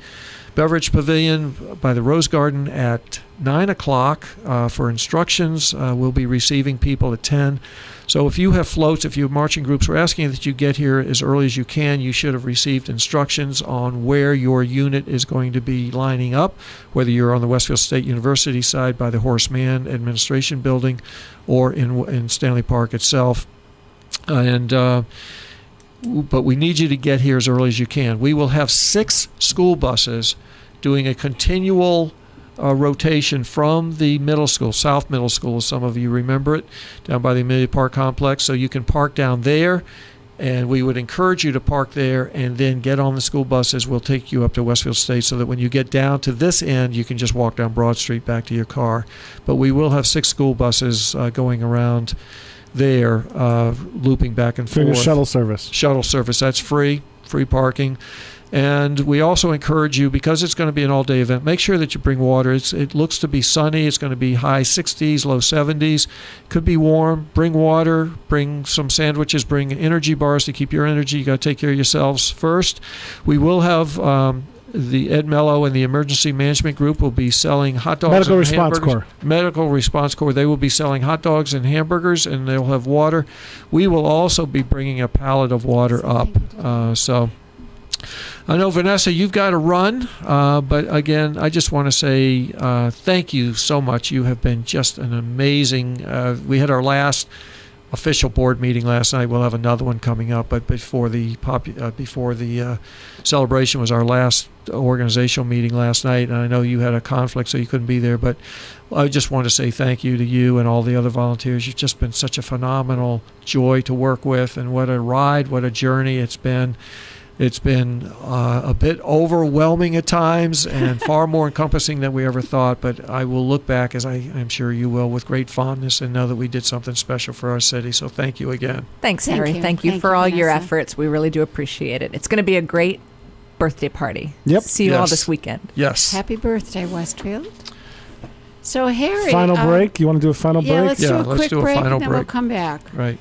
Speaker 1: Beverage Pavilion, by the Rose Garden at 9 o'clock for instructions. We'll be receiving people at 10. So if you have floats, if you have marching groups, we're asking that you get here as early as you can. You should have received instructions on where your unit is going to be lining up, whether you're on the Westfield State University side by the Horace Mann Administration Building or in Stanley Park itself. But we need you to get here as early as you can. We will have 6 school buses doing a continual rotation from the middle school, South Middle School, as some of you remember it, down by the Amelia Park Complex. So you can park down there, and we would encourage you to park there and then get on the school buses. We'll take you up to Westfield State so that when you get down to this end, you can just walk down Broad Street back to your car. But we will have 6 school buses going around there, looping back and forth.
Speaker 3: Shuttle service.
Speaker 1: Shuttle service. That's free parking. And we also encourage you, because it's going to be an all-day event, make sure that you bring water. It looks to be sunny. It's going to be high 60s, low 70s. Could be warm. Bring water. Bring some sandwiches. Bring energy bars to keep your energy. You got to take care of yourselves first. We will have the Ed Mello and the Emergency Management Group will be selling hot dogs.
Speaker 3: Medical
Speaker 1: and
Speaker 3: Response
Speaker 1: hamburgers.
Speaker 3: Corps.
Speaker 1: Medical Response Corps. They will be selling hot dogs and hamburgers, and they'll have water. We will also be bringing a pallet of water up. So I know, Vanessa, you've got to run, but again, I just want to say thank you so much. You have been just an amazing. We had our last official board meeting last night. We'll have another one coming up, but before the celebration was our last organizational meeting last night, and I know you had a conflict, so you couldn't be there. But I just want to say thank you to you and all the other volunteers. You've just been such a phenomenal joy to work with, and what a ride, what a journey it's been. It's been a bit overwhelming at times and far more encompassing than we ever thought, but I will look back, as I'm sure you will, with great fondness and know that we did something special for our city. So thank you again.
Speaker 12: Thanks, Harry. Thank you for all your efforts. We really do appreciate it. It's going to be a great birthday party.
Speaker 3: Yep.
Speaker 12: See you all this weekend.
Speaker 1: Yes.
Speaker 4: Happy birthday, Westfield. So, Harry.
Speaker 3: Final break? You want to do a final break?
Speaker 4: Let's do a quick break,
Speaker 1: final
Speaker 4: and then
Speaker 1: break.
Speaker 4: we'll come back.
Speaker 1: Right.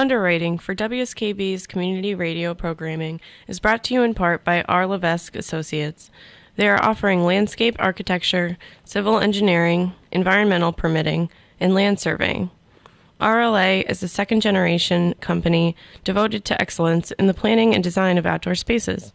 Speaker 14: Underwriting for WSKB's community radio programming is brought to you in part by R. Levesque Associates. They are offering landscape architecture, civil engineering, environmental permitting, and land surveying. RLA is a second-generation company devoted to excellence in the planning and design of outdoor spaces.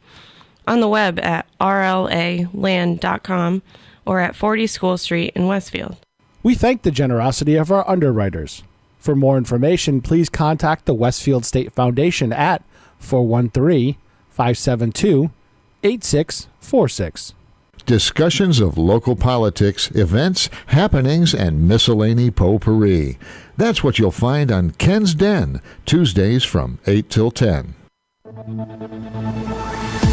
Speaker 14: On the web at rlaland.com or at 40 School Street in Westfield.
Speaker 6: We thank the generosity of our underwriters. For more information, please contact the Westfield State Foundation at 413-572-8646.
Speaker 8: Discussions of local politics, events, happenings, and miscellany potpourri. That's what you'll find on Ken's Den, Tuesdays from 8 till 10.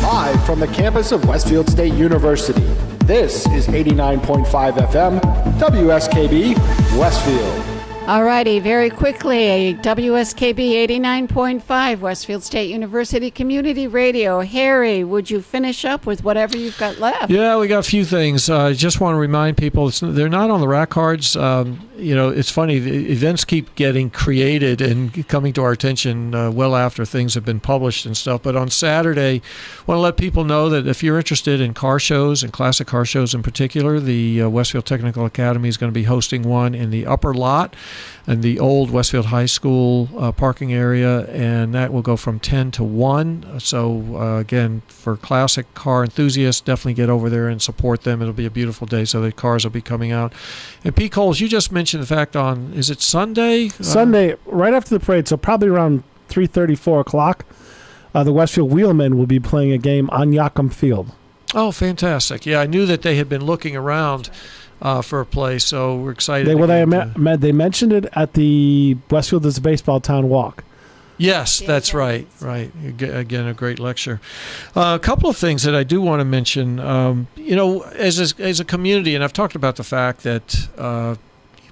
Speaker 6: Live from the campus of Westfield State University, this is 89.5 FM, WSKB, Westfield.
Speaker 4: All righty, very quickly, WSKB 89.5, Westfield State University Community Radio. Harry, would you finish up with whatever you've got left?
Speaker 1: Yeah, we got a few things. I just want to remind people, they're not on the rack cards. It's funny, the events keep getting created and coming to our attention well after things have been published and stuff. But on Saturday, I want to let people know that if you're interested in car shows and classic car shows in particular, the Westfield Technical Academy is going to be hosting one in the upper lot and the old Westfield High School parking area, and that will go from 10 to 1. So, again, for classic car enthusiasts, definitely get over there and support them. It'll be a beautiful day, so the cars will be coming out. And Pete Coles, you just mentioned the fact on, is it Sunday?
Speaker 3: Sunday, right after the parade, so probably around 3:30, 4 o'clock, the Westfield Wheelmen will be playing a game on Yackham Field.
Speaker 1: Oh, fantastic. Yeah, I knew that they had been looking around for a place, so we're excited.
Speaker 3: They mentioned it at the Westfield is a Baseball Town Walk.
Speaker 1: Yes, that's right. Right. Again, a great lecture. A couple of things that I do want to mention. As a community, and I've talked about the fact that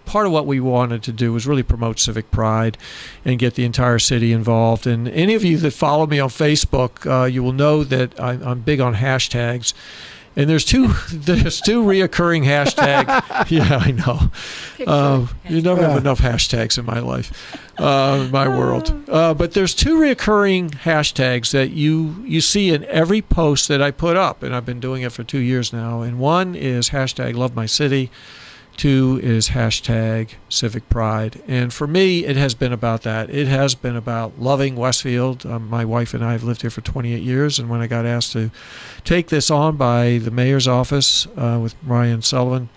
Speaker 1: part of what we wanted to do was really promote civic pride and get the entire city involved. And any of you that follow me on Facebook, you will know that I'm big on hashtags. And there's two reoccurring hashtags. Yeah, I know. You don't have enough hashtags in my life, my world. But there's two reoccurring hashtags that you see in every post that I put up, and I've been doing it for 2 years now. And one is hashtag Love My City. 2 is hashtag civic pride. And for me, it has been about that. It has been about loving Westfield. My wife and I have lived here for 28 years, and when I got asked to take this on by the mayor's office with Ryan Sullivan,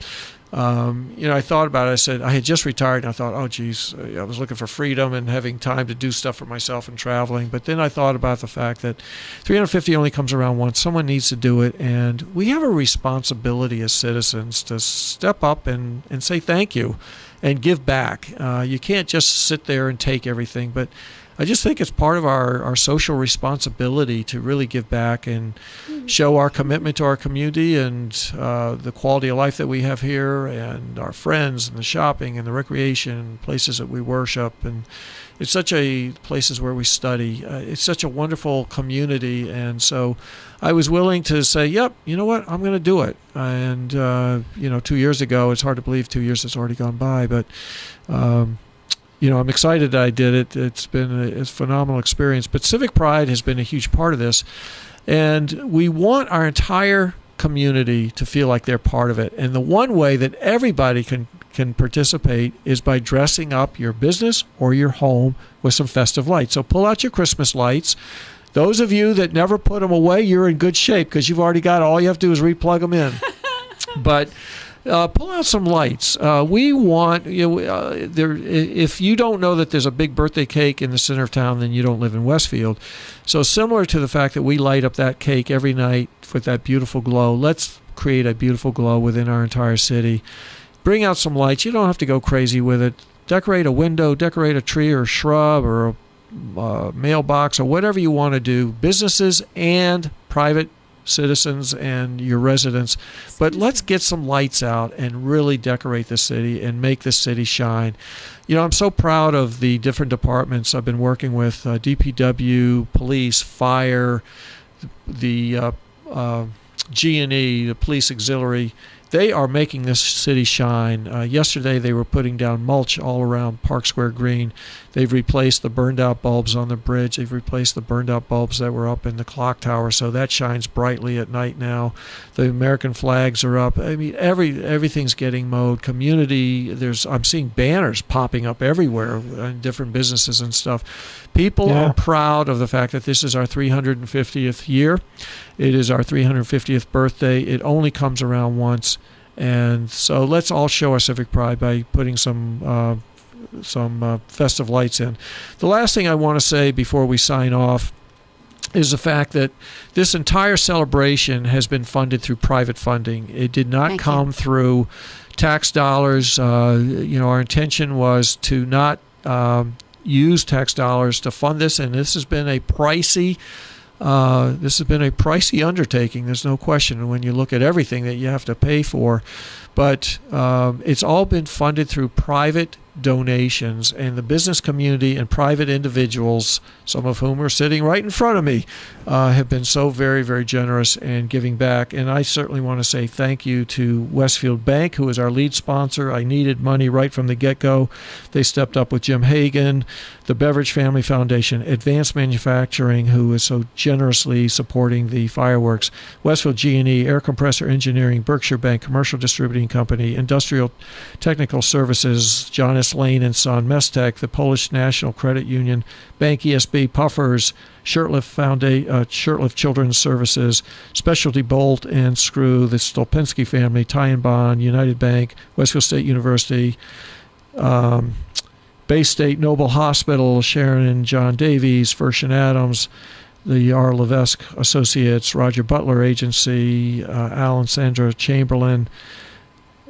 Speaker 1: I thought about it. I said, I had just retired, and I thought, oh, geez, I was looking for freedom and having time to do stuff for myself and traveling. But then I thought about the fact that 350 only comes around once. Someone needs to do it, and we have a responsibility as citizens to step up and say thank you and give back. You can't just sit there and take everything, but I just think it's part of our social responsibility to really give back and show our commitment to our community and the quality of life that we have here and our friends and the shopping and the recreation and places that we worship. And it's such places where we study. It's such a wonderful community. And so I was willing to say, yep, you know what, I'm going to do it. And, 2 years ago, it's hard to believe 2 years has already gone by, but I'm excited that I did it. It's been a phenomenal experience. But civic pride has been a huge part of this. And we want our entire community to feel like they're part of it. And the one way that everybody can participate is by dressing up your business or your home with some festive lights. So pull out your Christmas lights. Those of you that never put them away, you're in good shape because you've already got all you have to do is replug them in. But pull out some lights. We want if you don't know that there's a big birthday cake in the center of town, then you don't live in Westfield. So similar to the fact that we light up that cake every night with that beautiful glow, let's create a beautiful glow within our entire city. Bring out some lights. You don't have to go crazy with it. Decorate a window, decorate a tree or a shrub or a mailbox or whatever you want to do. Businesses and private citizens and your residents, but let's get some lights out and really decorate the city and make the city shine. I'm so proud of the different departments I've been working with, DPW, police, fire, the G&E, the police auxiliary. They are making this city shine. Yesterday they were putting down mulch all around Park Square Green. They've replaced the burned out bulbs on the bridge. They've replaced the burned out bulbs that were up in the clock tower, so that shines brightly at night now. The American flags are up. I mean, everything's getting mowed. Community, I'm seeing banners popping up everywhere in different businesses and stuff. People are proud of the fact that this is our 350th year. It is our 350th birthday. It only comes around once. And so let's all show our civic pride by putting some festive lights in. The last thing I want to say before we sign off is the fact that this entire celebration has been funded through private funding. It did not come through tax dollars. Our intention was to not use tax dollars to fund this, and this has been a pricey undertaking. There's no question when you look at everything that you have to pay for. But it's all been funded through private donations, and the business community and private individuals, some of whom are sitting right in front of me, have been so very, very generous in giving back. And I certainly want to say thank you to Westfield Bank, who is our lead sponsor. I needed money right from the get-go. They stepped up with Jim Hagan, the Beveridge Family Foundation, Advanced Manufacturing, who is so generously supporting the fireworks, Westfield G&E, Air Compressor Engineering, Berkshire Bank, Commercial Distributing Company, Industrial Technical Services, John S. Lane and Son, Mestec, the Polish National Credit Union, Bank ESB, Puffers, Shirtlift Children's Services, Specialty Bolt and Screw, the Stolpinski family, Ty and Bond, United Bank, Westfield State University, Bay State Noble Hospital, Sharon and John Davies, First and Adams, the R. Levesque Associates, Roger Butler Agency, Alan Sandra Chamberlain,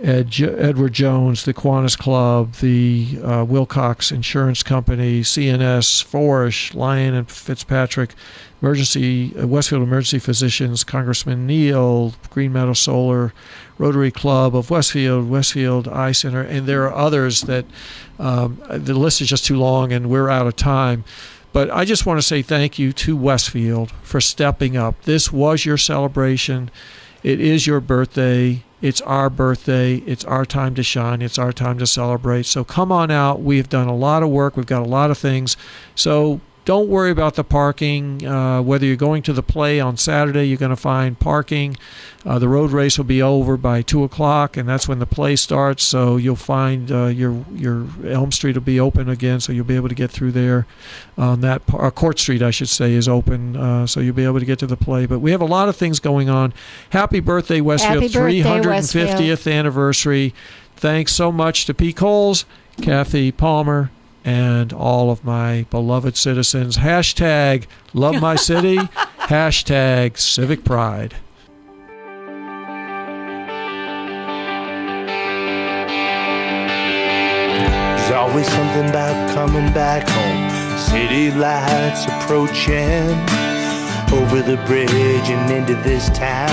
Speaker 1: Edward Jones, the Kiwanis Club, the Wilcox Insurance Company, CNS, Forish, Lyon and Fitzpatrick, Westfield Emergency Physicians, Congressman Neal, Green Meadow Solar, Rotary Club of Westfield, Westfield Eye Center, and there are others that the list is just too long and we're out of time. But I just want to say thank you to Westfield for stepping up. This was your celebration. It is your birthday. It's our birthday. It's our time to shine. It's our time to celebrate. So come on out. We've done a lot of work. We've got a lot of things. So don't worry about the parking. Whether you're going to the play on Saturday, you're going to find parking. The road race will be over by 2 o'clock, and that's when the play starts. So you'll find your Elm Street will be open again, so you'll be able to get through there. Court Street, I should say, is open, so you'll be able to get to the play. But we have a lot of things going on. Happy birthday, Westfield!
Speaker 4: Happy birthday,
Speaker 1: 350th
Speaker 4: Westfield.
Speaker 1: Anniversary. Thanks so much to P. Coles, Kathy Palmer, and all of my beloved citizens. Hashtag love my city. Hashtag civic pride.
Speaker 15: There's always something about coming back home. City lights approaching over the bridge and into this town.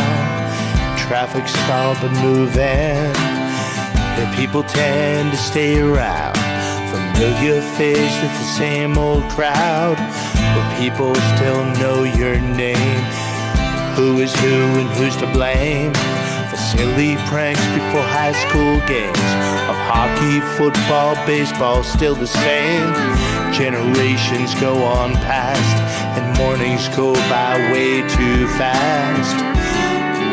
Speaker 15: Traffic's all but moving, and people tend to stay around. Familiar face with the same old crowd, but people still know your name. Who is who and who's to blame for silly pranks before high school games of hockey, football, baseball, still the same. Generations go on past and mornings go by way too fast.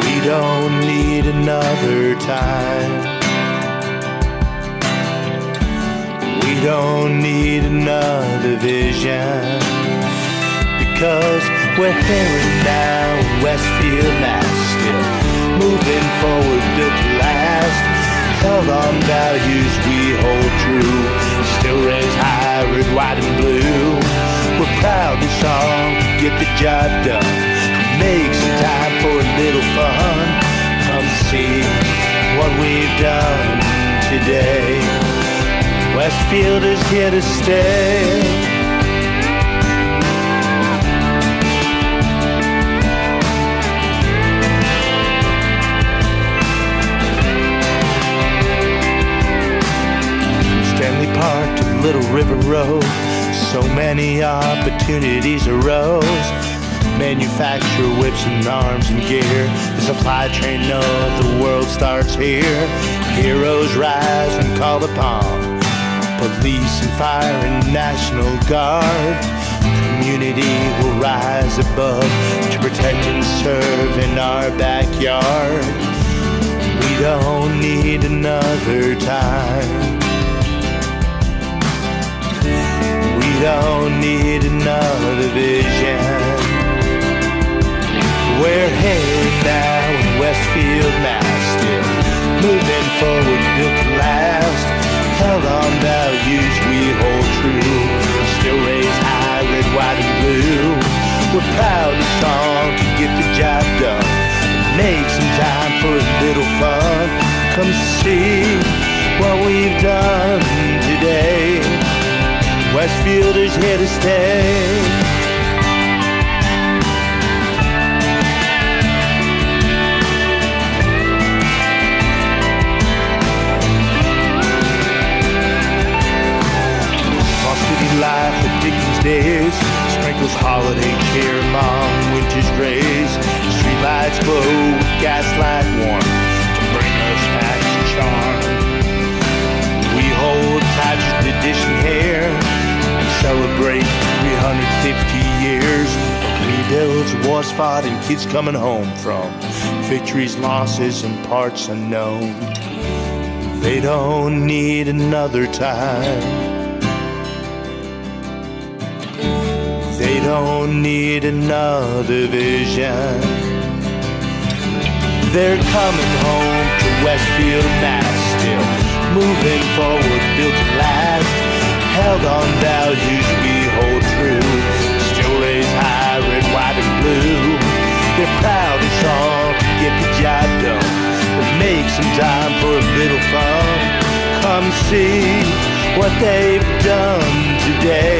Speaker 15: We don't need another time. We don't need another vision, because we're here and now, Westfield now, still moving forward, built to last. Held on values we hold true, still raise high, red, white, and blue. We're proud this song, get the job done. Make some time for a little fun. Come see what we've done today. Westfield is here to stay. Stanley Park to Little River Road, so many opportunities arose. manufacture whips and arms and gear. The supply chain of the world starts here. Heroes rise when called upon. Police and fire and National Guard. Community will rise above to protect and serve in our backyard. We don't need another time. We don't need another vision. We're headed now in Westfield, Mass. Still moving forward, built to last. Held on values we hold true. Still raise high, red, white, and blue. We're proud and strong to get the job done. Make some time for a little fun. Come see what we've done today. Westfielders here to stay. Life of Dickens days, sprinkles holiday cheer, mom winter's rays, streetlights glow with gaslight warmth to bring us back to charm. We hold tight to tradition here and celebrate 350 years of rebuilds, wars fought, and kids coming home from victories, losses, and parts unknown. They don't need another time. They don't need another vision. They're coming home to Westfield, Mass. Still moving forward, built to last. Held on values we hold true. Still raise high, red, white, and blue. They're proud and strong to get the job done, but make some time for a little fun. Come see what they've done today.